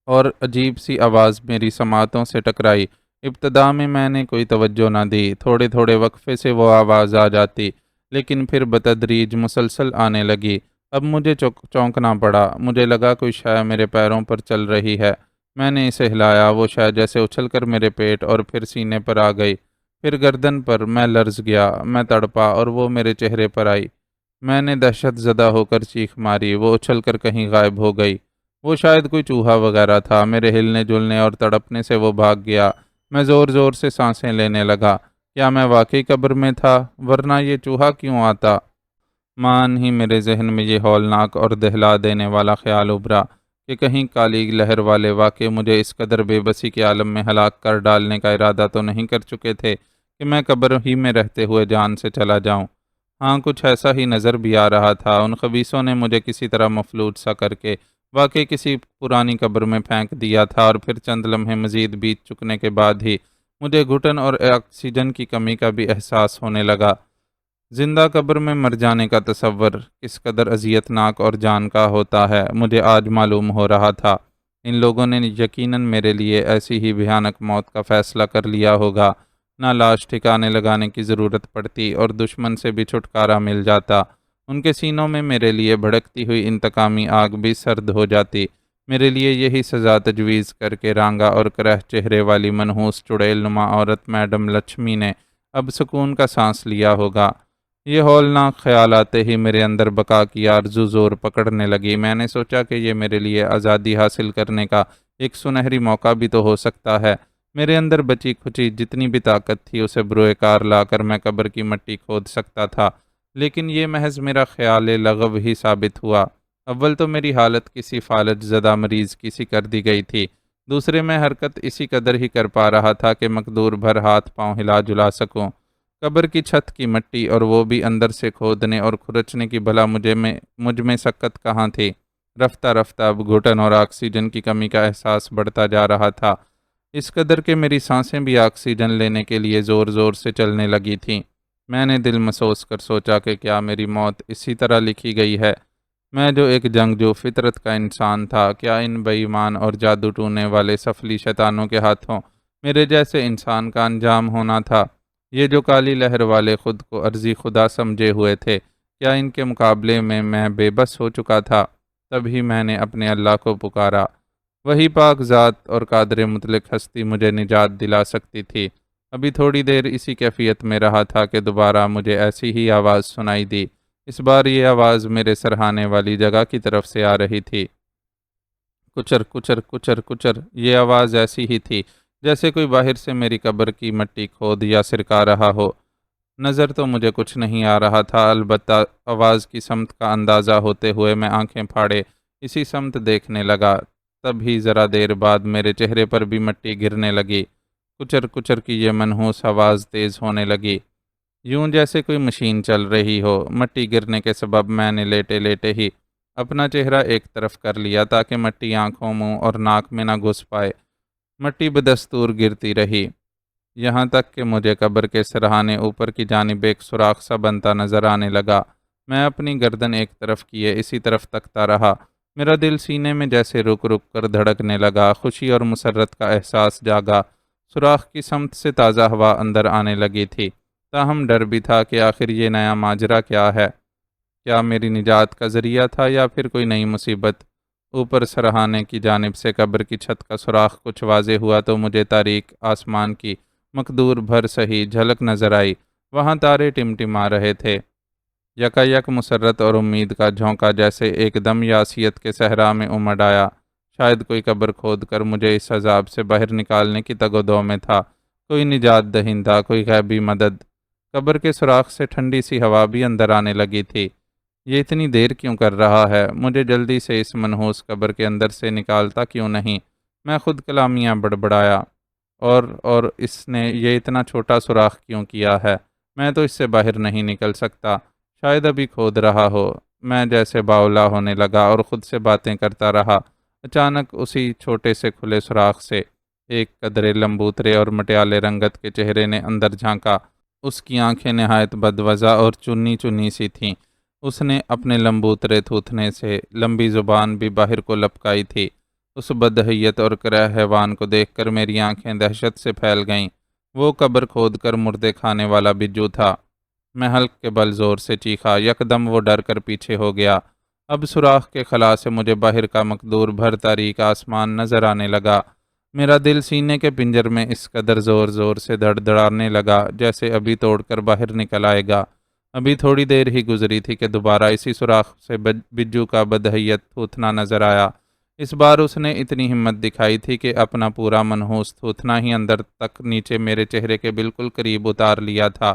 Speaker 1: اور عجیب سی آواز میری سماعتوں سے ٹکرائی۔ ابتدا میں نے کوئی توجہ نہ دی، تھوڑے تھوڑے وقفے سے وہ آواز آ جاتی، لیکن پھر بتدریج مسلسل آنے لگی۔ اب مجھے چونکنا پڑا، مجھے لگا کوئی شے میرے پیروں پر چل رہی ہے۔ میں نے اسے ہلایا، وہ شے جیسے اچھل کر میرے پیٹ اور پھر سینے پر آ گئی، پھر گردن پر۔ میں لرز گیا، میں تڑپا اور وہ میرے چہرے پر آئی۔ میں نے دہشت زدہ ہو کر چیخ ماری، وہ اچھل کر کہیں غائب ہو گئی۔ وہ شاید کوئی چوہا وغیرہ تھا، میرے ہلنے جلنے اور تڑپنے سے وہ بھاگ گیا۔ میں زور زور سے سانسیں لینے لگا۔ کیا میں واقعی قبر میں تھا؟ ورنہ یہ چوہا کیوں آتا؟ مان ہی میرے ذہن میں یہ ہولناک اور دہلا دینے والا خیال ابھرا کہ کہیں کالی لہر والے واقعے مجھے اس قدر بے بسی کے عالم میں ہلاک کر ڈالنے کا ارادہ تو نہیں کر چکے تھے کہ میں قبر ہی میں رہتے ہوئے جان سے چلا جاؤں۔ ہاں، کچھ ایسا ہی نظر بھی آ رہا تھا۔ ان خبیثوں نے مجھے کسی طرح مفلوج سا کر کے واقعی کسی پرانی قبر میں پھینک دیا تھا، اور پھر چند لمحے مزید بیت چکنے کے بعد ہی مجھے گھٹن اور آکسیجن کی کمی کا بھی احساس ہونے لگا۔ زندہ قبر میں مر جانے کا تصور کس قدر اذیت ناک اور جان کا ہوتا ہے، مجھے آج معلوم ہو رہا تھا۔ ان لوگوں نے یقیناً میرے لیے ایسی ہی بھیانک موت کا فیصلہ کر لیا ہوگا۔ نہ لاش ٹھکانے لگانے کی ضرورت پڑتی اور دشمن سے بھی چھٹکارا مل جاتا۔ ان کے سینوں میں میرے لیے بھڑکتی ہوئی انتقامی آگ بھی سرد ہو جاتی۔ میرے لیے یہی سزا تجویز کر کے رانگا اور کرہ چہرے والی منحوس چڑیل نما عورت میڈم لچھمی نے اب سکون کا سانس لیا ہوگا۔ یہ ہولناک خیال آتے ہی میرے اندر بقا کی آرزو زور پکڑنے لگی۔ میں نے سوچا کہ یہ میرے لیے آزادی حاصل کرنے کا ایک سنہری موقع بھی تو ہو سکتا ہے۔ میرے اندر بچی کھچی جتنی بھی طاقت تھی اسے بروئے کار لا کر میں قبر کی مٹی کھود سکتا تھا، لیکن یہ محض میرا خیال لغو ہی ثابت ہوا۔ اول تو میری حالت کسی فالج زدہ مریض کی سی کر دی گئی تھی، دوسرے میں حرکت اسی قدر ہی کر پا رہا تھا کہ مقدور بھر ہاتھ پاؤں ہلا جلا سکوں۔ قبر کی چھت کی مٹی، اور وہ بھی اندر سے کھودنے اور کھرچنے کی بھلا مجھ میں سکت کہاں تھی۔ رفتہ رفتہ اب گھٹن اور آکسیجن کی کمی کا احساس بڑھتا جا رہا تھا، اس قدر کہ میری سانسیں بھی آکسیجن لینے کے لیے زور زور سے چلنے لگی تھیں۔ میں نے دل مسوس کر سوچا کہ کیا میری موت اسی طرح لکھی گئی ہے؟ میں جو ایک جنگجو فطرت کا انسان تھا، کیا ان بے ایمان اور جادو ٹونے والے سفلی شیطانوں کے ہاتھوں میرے جیسے انسان کا انجام ہونا تھا؟ یہ جو کالی لہر والے خود کو عرضی خدا سمجھے ہوئے تھے، کیا ان کے مقابلے میں بے بس ہو چکا تھا؟ تبھی میں نے اپنے اللہ کو پکارا۔ وہی پاک ذات اور قادر مطلق ہستی مجھے نجات دلا سکتی تھی۔ ابھی تھوڑی دیر اسی کیفیت میں رہا تھا کہ دوبارہ مجھے ایسی ہی آواز سنائی دی۔ اس بار یہ آواز میرے سرہانے والی جگہ کی طرف سے آ رہی تھی۔ کچر کچر کچر کچر، یہ آواز ایسی ہی تھی جیسے کوئی باہر سے میری قبر کی مٹی کھود یا سرکا رہا ہو۔ نظر تو مجھے کچھ نہیں آ رہا تھا، البتہ آواز کی سمت کا اندازہ ہوتے ہوئے میں آنکھیں پھاڑے اسی سمت دیکھنے لگا۔ تب ہی ذرا دیر بعد میرے چہرے پر بھی مٹی گرنے لگی۔ کچر کچر کی یہ منحوس آواز تیز ہونے لگی، یوں جیسے کوئی مشین چل رہی ہو۔ مٹی گرنے کے سبب میں نے لیٹے لیٹے ہی اپنا چہرہ ایک طرف کر لیا تاکہ مٹی آنکھوں، منہ اور ناک میں نہ گھس پائے۔ مٹی بدستور گرتی رہی۔ یہاں تک کہ مجھے قبر کے سرہانے اوپر کی جانب ایک سوراخ سا بنتا نظر آنے لگا۔ میں اپنی گردن ایک طرف کیے اسی طرف تکتا رہا۔ میرا دل سینے میں جیسے رک رک کر دھڑکنے لگا، خوشی اور مسرت کا احساس جاگا۔ سوراخ کی سمت سے تازہ ہوا اندر آنے لگی تھی، تاہم ڈر بھی تھا کہ آخر یہ نیا ماجرا کیا ہے؟ کیا میری نجات کا ذریعہ تھا یا پھر کوئی نئی مصیبت؟ اوپر سرہانے کی جانب سے قبر کی چھت کا سوراخ کچھ واضح ہوا تو مجھے تاریک آسمان کی مقدور بھر سہی جھلک نظر آئی۔ وہاں تارے ٹمٹما رہے تھے۔ یکایک مسرت اور امید کا جھونکا جیسے ایک دم یاسیت کے صحرا میں امڈ آیا۔ شاید کوئی قبر کھود کر مجھے اس عذاب سے باہر نکالنے کی تگ و دو میں تھا، کوئی نجات دہندہ، کوئی غیبی مدد۔ قبر کے سوراخ سے ٹھنڈی سی ہوا بھی اندر آنے لگی تھی۔ یہ اتنی دیر کیوں کر رہا ہے؟ مجھے جلدی سے اس منحوس قبر کے اندر سے نکالتا کیوں نہیں؟ میں خود کلامیاں بڑبڑایا۔ اور اس نے یہ اتنا چھوٹا سوراخ کیوں کیا ہے؟ میں تو اس سے باہر نہیں نکل سکتا، شاید ابھی کھود رہا ہو۔ میں جیسے باولا ہونے لگا اور خود سے باتیں کرتا رہا۔ اچانک اسی چھوٹے سے کھلے سوراخ سے ایک قدرے لمبوترے اور مٹیالے رنگت کے چہرے نے اندر جھانکا۔ اس کی آنکھیں نہایت بدوضع اور چنی چنی سی تھیں۔ اس نے اپنے لمبوترے تھوتنے سے لمبی زبان بھی باہر کو لپکائی تھی۔ اس بدحیت اور کرہ حیوان کو دیکھ کر میری آنکھیں دہشت سے پھیل گئیں۔ وہ قبر کھود کر مردے کھانے والا بجو تھا۔ میں حلق کے بل زور سے چیخا، یکدم وہ ڈر کر پیچھے ہو گیا۔ اب سوراخ کے خلا سے مجھے باہر کا مقدور بھر تاریک آسمان نظر آنے لگا۔ میرا دل سینے کے پنجر میں اس قدر زور زور سے دھڑدھڑانے لگا جیسے ابھی توڑ کر باہر نکل آئے گا۔ ابھی تھوڑی دیر ہی گزری تھی کہ دوبارہ اسی سوراخ سے بجو کا بدحیت تھوتنا نظر آیا۔ اس بار اس نے اتنی ہمت دکھائی تھی کہ اپنا پورا منحوس تھوتنا ہی اندر تک نیچے میرے چہرے کے بالکل قریب اتار لیا تھا،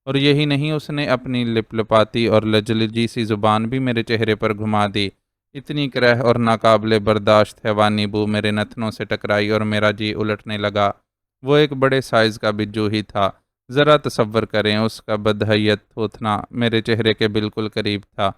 Speaker 1: اور یہی نہیں، اس نے اپنی لپ لپاتی اور لجلجی سی زبان بھی میرے چہرے پر گھما دی۔ اتنی کرہ اور ناقابل برداشت حیوانی بو میرے نتنوں سے ٹکرائی اور میرا جی الٹنے لگا۔ وہ ایک بڑے سائز کا بجو ہی تھا۔ ذرا تصور کریں، اس کا بدحیت تھوتنا میرے چہرے کے بالکل قریب تھا،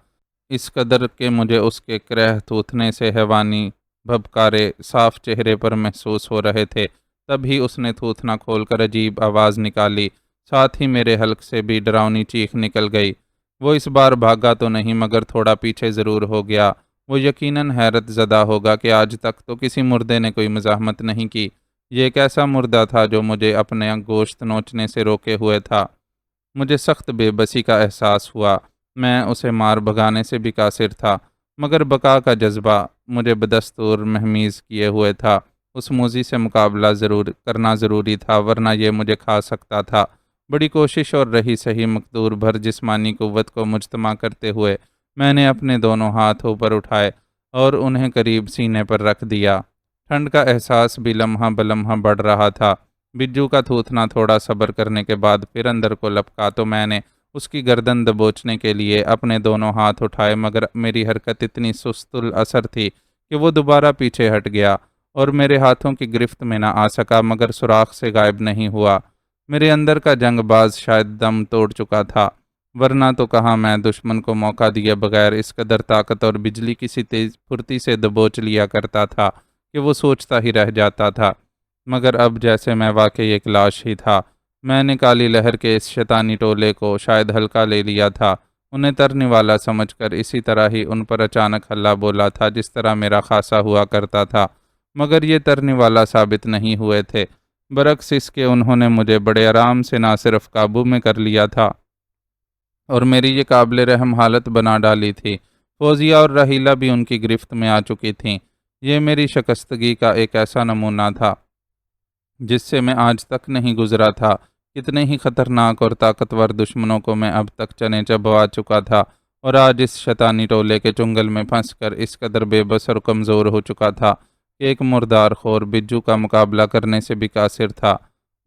Speaker 1: اس قدر کہ مجھے اس کے کرہ تھوتنے سے حیوانی بھبکارے صاف چہرے پر محسوس ہو رہے تھے۔ تب ہی اس نے تھوتنا کھول کر عجیب آواز نکالی، ساتھ ہی میرے حلق سے بھی ڈراؤنی چیخ نکل گئی۔ وہ اس بار بھاگا تو نہیں مگر تھوڑا پیچھے ضرور ہو گیا۔ وہ یقیناً حیرت زدہ ہوگا کہ آج تک تو کسی مردے نے کوئی مزاحمت نہیں کی۔ یہ ایک ایسا مردہ تھا جو مجھے اپنے گوشت نوچنے سے روکے ہوئے تھا۔ مجھے سخت بے بسی کا احساس ہوا۔ میں اسے مار بھگانے سے بھی قاصر تھا، مگر بقا کا جذبہ مجھے بدستور مہمیز کیے ہوئے تھا۔ اس موذی سے مقابلہ کرنا ضروری تھا، ورنہ یہ مجھے کھا سکتا تھا۔ بڑی کوشش اور رہی سہی مقدور بھر جسمانی قوت کو مجتمع کرتے ہوئے میں نے اپنے دونوں ہاتھ اوپر اٹھائے اور انہیں قریب سینے پر رکھ دیا۔ ٹھنڈ کا احساس بھی لمحہ بلمحہ بڑھ رہا تھا۔ بجو کا تھوتنا تھوڑا صبر کرنے کے بعد پھر اندر کو لپکا تو میں نے اس کی گردن دبوچنے کے لیے اپنے دونوں ہاتھ اٹھائے، مگر میری حرکت اتنی سست الاثر تھی کہ وہ دوبارہ پیچھے ہٹ گیا اور میرے ہاتھوں کی گرفت میں نہ آ سکا، مگر سوراخ سے غائب نہیں ہوا۔ میرے اندر کا جنگ باز شاید دم توڑ چکا تھا، ورنہ تو کہاں میں دشمن کو موقع دیے بغیر اس قدر طاقت اور بجلی کسی تیز پھرتی سے دبوچ لیا کرتا تھا کہ وہ سوچتا ہی رہ جاتا تھا۔ مگر اب جیسے میں واقعی ایک لاش ہی تھا۔ میں نے کالی لہر کے اس شیطانی ٹولے کو شاید ہلکا لے لیا تھا، انہیں ترنے والا سمجھ کر اسی طرح ہی ان پر اچانک ہلہ بولا تھا جس طرح میرا خاصا ہوا کرتا تھا، مگر یہ ترنے والا ثابت نہیں ہوئے تھے۔ برعکس اس کے انہوں نے مجھے بڑے آرام سے نہ صرف قابو میں کر لیا تھا اور میری یہ قابل رحم حالت بنا ڈالی تھی، فوزیہ اور رحیلہ بھی ان کی گرفت میں آ چکی تھیں۔ یہ میری شکستگی کا ایک ایسا نمونہ تھا جس سے میں آج تک نہیں گزرا تھا۔ کتنے ہی خطرناک اور طاقتور دشمنوں کو میں اب تک چنے چبوا چکا تھا، اور آج اس شیطانی ٹولے کے چنگل میں پھنس کر اس قدر بے بس اور کمزور ہو چکا تھا کہ ایک مردار خور بجو کا مقابلہ کرنے سے بھی قاصر تھا۔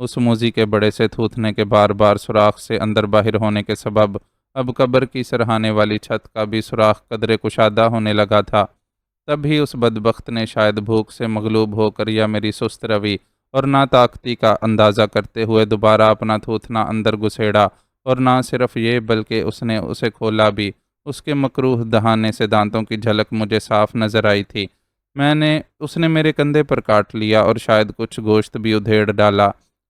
Speaker 1: اس موذی کے بڑے سے تھوتنے کے بار بار سوراخ سے اندر باہر ہونے کے سبب اب قبر کی سرہانے والی چھت کا بھی سوراخ قدرے کشادہ ہونے لگا تھا۔ تب ہی اس بدبخت نے شاید بھوک سے مغلوب ہو کر یا میری سست روی اور ناطاقتی کا اندازہ کرتے ہوئے دوبارہ اپنا تھوتنا اندر گھسیڑا، اور نہ صرف یہ بلکہ اس نے اسے کھولا بھی۔ اس کے مکروہ دہانے سے دانتوں کی جھلک مجھے صاف نظر آئی تھی۔ اس نے میرے کندھے پر کاٹ لیا اور شاید کچھ گوشت بھی ادھیڑ ڈالا۔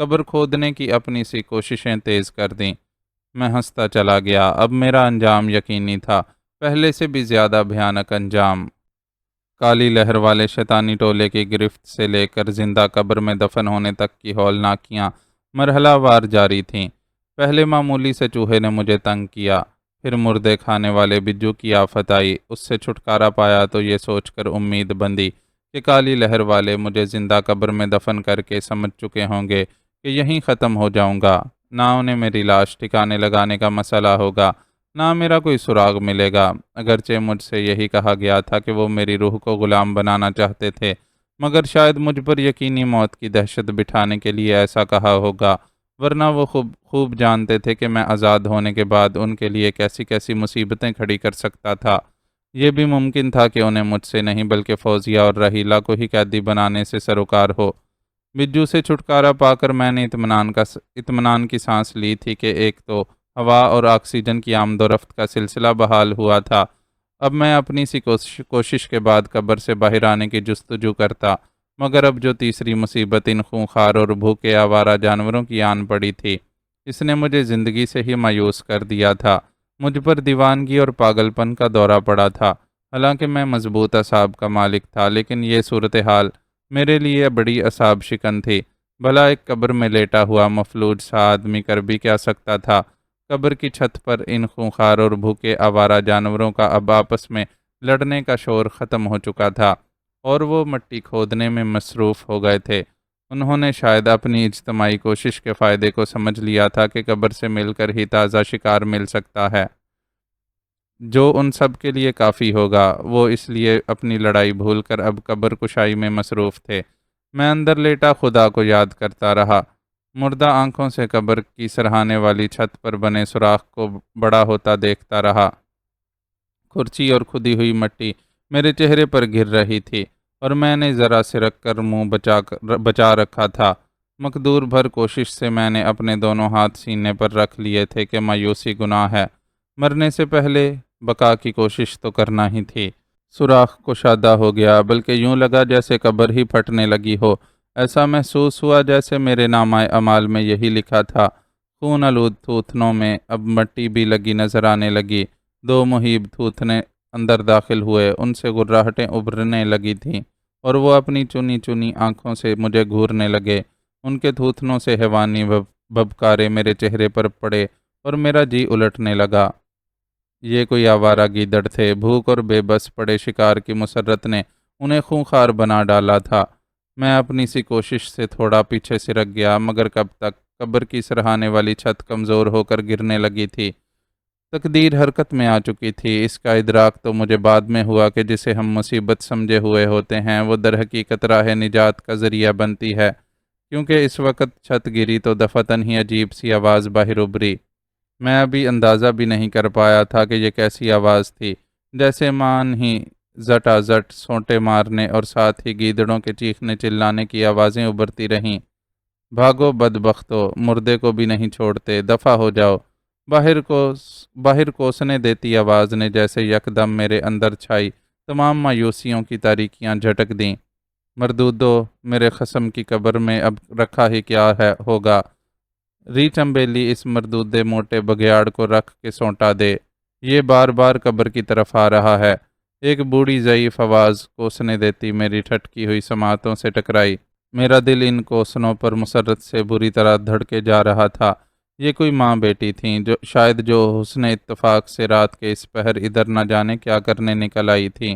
Speaker 1: قبر کھودنے کی اپنی سی کوششیں تیز کر دیں۔ میں ہنستا چلا گیا۔ اب میرا انجام یقینی تھا، پہلے سے بھی زیادہ بھیانک انجام۔ کالی لہر والے شیطانی ٹولے کی گرفت سے لے کر زندہ قبر میں دفن ہونے تک کی ہولناکیاں مرحلہ وار جاری تھیں۔ پہلے معمولی سے چوہے نے مجھے تنگ کیا، پھر مردے کھانے والے بجو کی آفت آئی۔ اس سے چھٹکارا پایا تو یہ سوچ کر امید بندھی کہ کالی لہر والے مجھے زندہ قبر میں دفن کر کے سمجھ چکے ہوں گے کہ یہیں ختم ہو جاؤں گا۔ نہ انہیں میری لاش ٹھکانے لگانے کا مسئلہ ہوگا، نہ میرا کوئی سراغ ملے گا۔ اگرچہ مجھ سے یہی کہا گیا تھا کہ وہ میری روح کو غلام بنانا چاہتے تھے، مگر شاید مجھ پر یقینی موت کی دہشت بٹھانے کے لیے ایسا کہا ہوگا، ورنہ وہ خوب جانتے تھے کہ میں آزاد ہونے کے بعد ان کے لیے کیسی کیسی مصیبتیں کھڑی کر سکتا تھا۔ یہ بھی ممکن تھا کہ انہیں مجھ سے نہیں بلکہ فوزیہ اور رحیلہ کو ہی قیدی بنانے سے سروکار ہو۔ بجو سے چھٹکارا پا کر میں نے اطمینان کی سانس لی تھی کہ ایک تو ہوا اور آکسیجن کی آمد و رفت کا سلسلہ بحال ہوا تھا۔ اب میں اپنی سی کوشش کے بعد قبر سے باہر آنے کی جستجو کرتا، مگر اب جو تیسری مصیبت ان خونخوار اور بھوکے آوارہ جانوروں کی آن پڑی تھی، اس نے مجھے زندگی سے ہی مایوس کر دیا تھا۔ مجھ پر دیوانگی اور پاگل پن کا دورہ پڑا تھا۔ حالانکہ میں مضبوط اعصاب کا مالک تھا، لیکن یہ صورتحال میرے لیے بڑی اعصاب شکن تھی۔ بھلا ایک قبر میں لیٹا ہوا مفلوج سا آدمی کر بھی کیا سکتا تھا؟ قبر کی چھت پر ان خونخوار اور بھوکے آوارہ جانوروں کا اب آپس میں لڑنے کا شور ختم ہو چکا تھا، اور وہ مٹی کھودنے میں مصروف ہو گئے تھے۔ انہوں نے شاید اپنی اجتماعی کوشش کے فائدے کو سمجھ لیا تھا کہ قبر سے مل کر ہی تازہ شکار مل سکتا ہے، جو ان سب کے لیے کافی ہوگا۔ وہ اس لیے اپنی لڑائی بھول کر اب قبر کشائی میں مصروف تھے۔ میں اندر لیٹا خدا کو یاد کرتا رہا، مردہ آنکھوں سے قبر کی سرہانے والی چھت پر بنے سوراخ کو بڑا ہوتا دیکھتا رہا۔ کرچی اور کھدی ہوئی مٹی میرے چہرے پر گر رہی تھی، اور میں نے ذرا سرک کر منہ بچا رکھا تھا۔ مقدور بھر کوشش سے میں نے اپنے دونوں ہاتھ سینے پر رکھ لیے تھے کہ مایوسی گناہ ہے، مرنے سے پہلے بقا کی کوشش تو کرنا ہی تھی۔ سوراخ کشادہ ہو گیا، بلکہ یوں لگا جیسے قبر ہی پھٹنے لگی ہو۔ ایسا محسوس ہوا جیسے میرے نامہ اعمال میں یہی لکھا تھا۔ خون آلود تھوتنوں میں اب مٹی بھی لگی نظر آنے لگی۔ دو مہیب تھوتنے اندر داخل ہوئے، ان سے گراہٹیں ابھرنے لگی تھیں، اور وہ اپنی چنی چنی آنکھوں سے مجھے گھورنے لگے۔ ان کے تھوتنوں سے حیوانی بھبکارے میرے چہرے پر پڑے اور میرا جی الٹنے لگا۔ یہ کوئی آوارہ گیدڑ تھے۔ بھوک اور بے بس پڑے شکار کی مسرت نے انہیں خونخوار بنا ڈالا تھا۔ میں اپنی سی کوشش سے تھوڑا پیچھے سرک گیا، مگر کب تک؟ قبر کی سرہانے والی چھت کمزور ہو کر گرنے لگی تھی۔ تقدیر حرکت میں آ چکی تھی۔ اس کا ادراک تو مجھے بعد میں ہوا کہ جسے ہم مصیبت سمجھے ہوئے ہوتے ہیں، وہ در حقیقت راہ نجات کا ذریعہ بنتی ہے، کیونکہ اس وقت چھت گری تو دفتن ہی عجیب سی آواز باہر ابھری۔ میں ابھی اندازہ بھی نہیں کر پایا تھا کہ یہ کیسی آواز تھی، جیسے مان ہی زٹا زٹ سونٹے مارنے اور ساتھ ہی گیدڑوں کے چیخنے چلانے کی آوازیں ابھرتی رہیں۔ بھاگو بدبختو، مردے کو بھی نہیں چھوڑتے، دفع ہو جاؤ۔ باہر کوسنے دیتی آواز نے جیسے یکدم میرے اندر چھائی تمام مایوسیوں کی تاریکیاں جھٹک دیں۔ مردودو، میرے خصم کی قبر میں اب رکھا ہی کیا ہوگا؟ ری چمبیلی، اس مردودے موٹے بگیاڑ کو رکھ کے سونٹا دے، یہ بار بار قبر کی طرف آ رہا ہے۔ ایک بوڑھی ضعیف آواز کوسنے دیتی میری ٹھٹکی ہوئی سماعتوں سے ٹکرائی۔ میرا دل ان کوسنوں پر مسرت سے بری طرح دھڑکے جا رہا تھا۔ یہ کوئی ماں بیٹی تھیں، جو حسن اتفاق سے رات کے اس پہر ادھر نہ جانے کیا کرنے نکل آئی تھیں،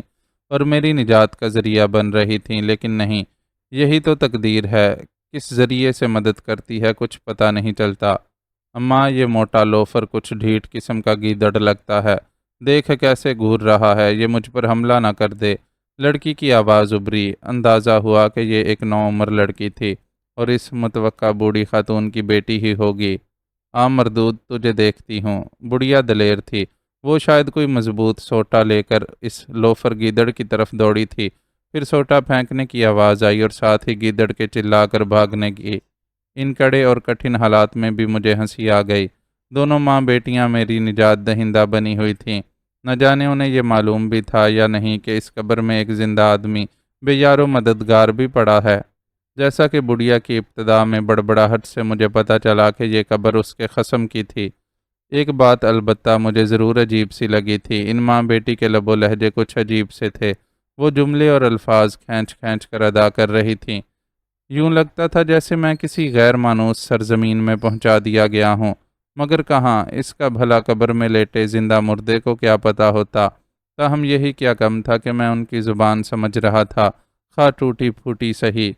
Speaker 1: اور میری نجات کا ذریعہ بن رہی تھیں۔ لیکن نہیں، یہی تو تقدیر ہے، کس ذریعے سے مدد کرتی ہے کچھ پتہ نہیں چلتا۔ اماں، یہ موٹا لوفر کچھ ڈھیٹ قسم کا گیدڑ لگتا ہے، دیکھ کیسے گھور رہا ہے، یہ مجھ پر حملہ نہ کر دے۔ لڑکی کی آواز ابھری۔ اندازہ ہوا کہ یہ ایک نوعمر لڑکی تھی، اور اس متوقع بوڑھی خاتون کی بیٹی ہی ہوگی۔ مردود، تجھے دیکھتی ہوں۔ بڑھیا دلیر تھی، وہ شاید کوئی مضبوط سوٹا لے کر اس لوفر گیدڑ کی طرف دوڑی تھی۔ پھر سوٹا پھینکنے کی آواز آئی اور ساتھ ہی گیدڑ کے چلا کر بھاگنے کی۔ ان کڑے اور کٹھن حالات میں بھی مجھے ہنسی آ گئی۔ دونوں ماں بیٹیاں میری نجات دہندہ بنی ہوئی تھیں۔ نہ جانے انہیں یہ معلوم بھی تھا یا نہیں کہ اس قبر میں ایک زندہ آدمی بے یار و مددگار بھی پڑا ہے۔ جیسا کہ بڑھیا کی ابتدا میں بڑبڑاہٹ سے مجھے پتہ چلا کہ یہ قبر اس کے خصم کی تھی، ایک بات البتہ مجھے ضرور عجیب سی لگی تھی۔ ان ماں بیٹی کے لب و لہجے کچھ عجیب سے تھے، وہ جملے اور الفاظ کھینچ کھینچ کر ادا کر رہی تھیں، یوں لگتا تھا جیسے میں کسی غیر مانوس سرزمین میں پہنچا دیا گیا ہوں، مگر کہاں، اس کا بھلا قبر میں لیٹے زندہ مردے کو کیا پتہ ہوتا۔ تاہم یہی کیا کم تھا کہ میں ان کی زبان سمجھ رہا تھا، خواہ ٹوٹی پھوٹی سہی۔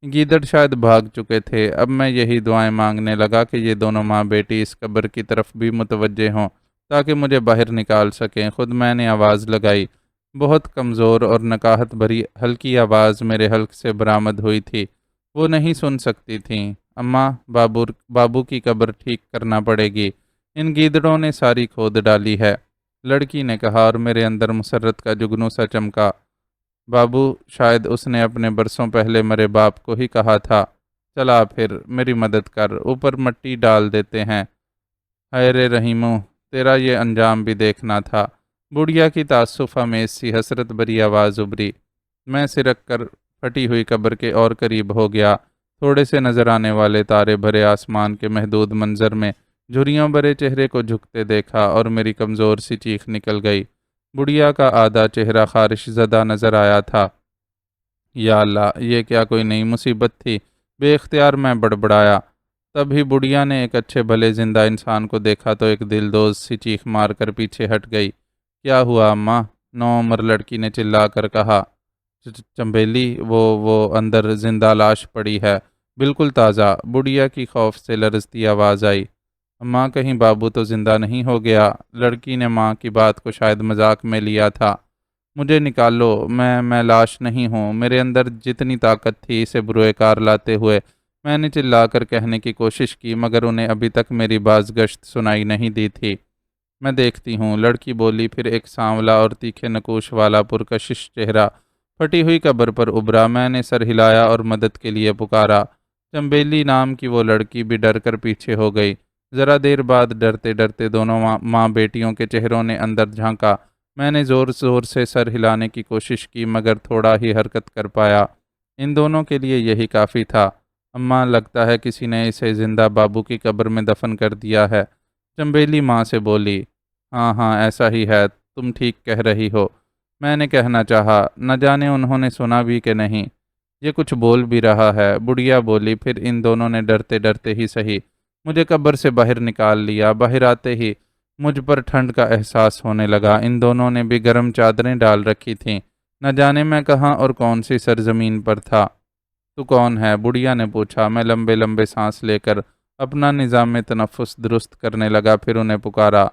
Speaker 1: گیدڑ شاید بھاگ چکے تھے، اب میں یہی دعائیں مانگنے لگا کہ یہ دونوں ماں بیٹی اس قبر کی طرف بھی متوجہ ہوں تاکہ مجھے باہر نکال سکیں۔ خود میں نے آواز لگائی، بہت کمزور اور نکاہت بھری ہلکی آواز میرے حلق سے برآمد ہوئی تھی، وہ نہیں سن سکتی تھیں۔ اماں، بابو کی قبر ٹھیک کرنا پڑے گی، ان گیدڑوں نے ساری کھود ڈالی ہے، لڑکی نے کہا، اور میرے اندر مسرت کا جگنو سا چمکا۔ بابو، شاید اس نے اپنے برسوں پہلے مرے باپ کو ہی کہا تھا، چلا پھر میری مدد کر، اوپر مٹی ڈال دیتے ہیں۔ ہائے رے رحیمو، تیرا یہ انجام بھی دیکھنا تھا۔ بڑھیا کی تعسف آمیز سی حسرت بری آواز ابری۔ میں سرک کر پھٹی ہوئی قبر کے اور قریب ہو گیا، تھوڑے سے نظر آنے والے تارے بھرے آسمان کے محدود منظر میں جھریوں بھرے چہرے کو جھکتے دیکھا اور میری کمزور سی چیخ نکل گئی۔ بڑھیا کا آدھا چہرہ خارش زدہ نظر آیا تھا۔ یا اللہ، یہ کیا کوئی نئی مصیبت تھی؟ بے اختیار میں بڑبڑایا۔ تبھی بڑھیا نے ایک اچھے بھلے زندہ انسان کو دیکھا تو ایک دلدوز سی چیخ مار کر پیچھے ہٹ گئی۔ کیا ہوا اماں؟ نوعمر لڑکی نے چلا کر کہا۔ چمبیلی، وہ اندر زندہ لاش پڑی ہے، بالکل تازہ۔ بڑھیا کی خوف سے لرزتی آواز آئی۔ اماں، کہیں بابو تو زندہ نہیں ہو گیا؟ لڑکی نے ماں کی بات کو شاید مذاق میں لیا تھا۔ مجھے نکالو، میں لاش نہیں ہوں۔ میرے اندر جتنی طاقت تھی اسے بروئے کار لاتے ہوئے میں نے چلا کر کہنے کی کوشش کی، مگر انہیں ابھی تک میری بازگشت سنائی نہیں دی تھی۔ میں دیکھتی ہوں، لڑکی بولی، پھر ایک سانولا اور تیکھے نکوش والا پرکشش چہرہ پھٹی ہوئی قبر پر ابھرا۔ میں نے سر ہلایا اور مدد کے لیے پکارا۔ چمبیلی نام کی وہ لڑکی بھی ڈر کر پیچھے ہو گئی۔ ذرا دیر بعد ڈرتے ڈرتے دونوں ماں بیٹیوں کے چہروں نے اندر جھانکا۔ میں نے زور زور سے سر ہلانے کی کوشش کی مگر تھوڑا ہی حرکت کر پایا۔ ان دونوں کے لیے یہی کافی تھا۔ اماں، لگتا ہے کسی نے اسے زندہ بابو کی قبر میں دفن کر دیا ہے۔ چمبیلی ماں سے بولی۔ ہاں ہاں، ایسا ہی ہے، تم ٹھیک کہہ رہی ہو، میں نے کہنا چاہا، نہ جانے انہوں نے سنا بھی کہ نہیں، یہ کچھ بول بھی رہا ہے۔ بڑھیا بولی۔ پھر ان دونوں نے ڈرتے ڈرتے ہی سہی مجھے قبر سے باہر نکال لیا۔ باہر آتے ہی مجھ پر ٹھنڈ کا احساس ہونے لگا۔ ان دونوں نے بھی گرم چادریں ڈال رکھی تھیں۔ نہ جانے میں کہاں اور کون سی سرزمین پر تھا۔ تو کون ہے؟ بڑھیا نے پوچھا۔ میں لمبے لمبے سانس لے کر اپنا نظام تنفس درست کرنے لگا، پھر انہیں پکارا۔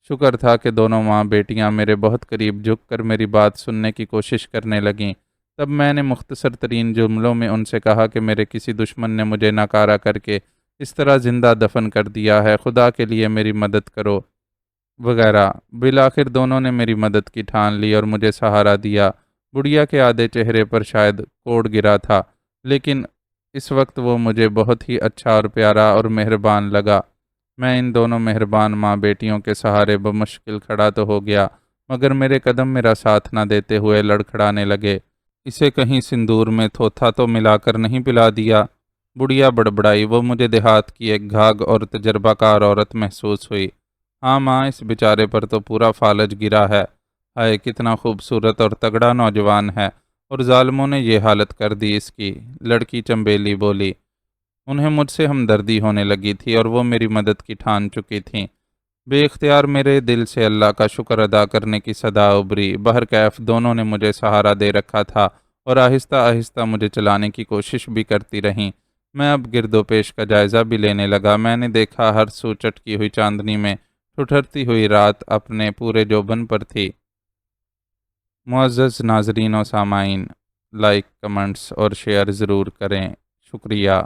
Speaker 1: شکر تھا کہ دونوں ماں بیٹیاں میرے بہت قریب جھک کر میری بات سننے کی کوشش کرنے لگیں۔ تب میں نے مختصر ترین جملوں میں ان سے کہا کہ میرے کسی دشمن نے مجھے ناکارہ کر کے اس طرح زندہ دفن کر دیا ہے، خدا کے لیے میری مدد کرو، وغیرہ۔ بالآخر دونوں نے میری مدد کی ٹھان لی اور مجھے سہارا دیا۔ بڑھیا کے آدھے چہرے پر شاید کوڑ گرا تھا، لیکن اس وقت وہ مجھے بہت ہی اچھا اور پیارا اور مہربان لگا۔ میں ان دونوں مہربان ماں بیٹیوں کے سہارے بمشکل کھڑا تو ہو گیا، مگر میرے قدم میرا ساتھ نہ دیتے ہوئے لڑکھڑانے لگے۔ اسے کہیں سندور میں تھوتھا تو ملا کر نہیں پلا دیا؟ بڑھیا بڑبڑائی۔ وہ مجھے دیہات کی ایک گھاگ اور تجربہ کار عورت محسوس ہوئی۔ ہاں ماں، اس بیچارے پر تو پورا فالج گرا ہے۔ ہائے، کتنا خوبصورت اور تگڑا نوجوان ہے، اور ظالموں نے یہ حالت کر دی اس کی۔ لڑکی چمبیلی بولی۔ انہیں مجھ سے ہمدردی ہونے لگی تھی اور وہ میری مدد کی ٹھان چکی تھیں۔ بے اختیار میرے دل سے اللہ کا شکر ادا کرنے کی صدا ابری۔ بہرکیف دونوں نے مجھے سہارا دے رکھا تھا اور آہستہ آہستہ مجھے چلانے کی کوشش بھی کرتی رہیں۔ میں اب گرد و پیش کا جائزہ بھی لینے لگا۔ میں نے دیکھا ہر سو چٹکی ہوئی چاندنی میں ٹھٹھرتی ہوئی رات اپنے پورے جوبن پر تھی۔ معزز ناظرین و سامعین، لائک، کمنٹس اور شیئر ضرور کریں، شکریہ۔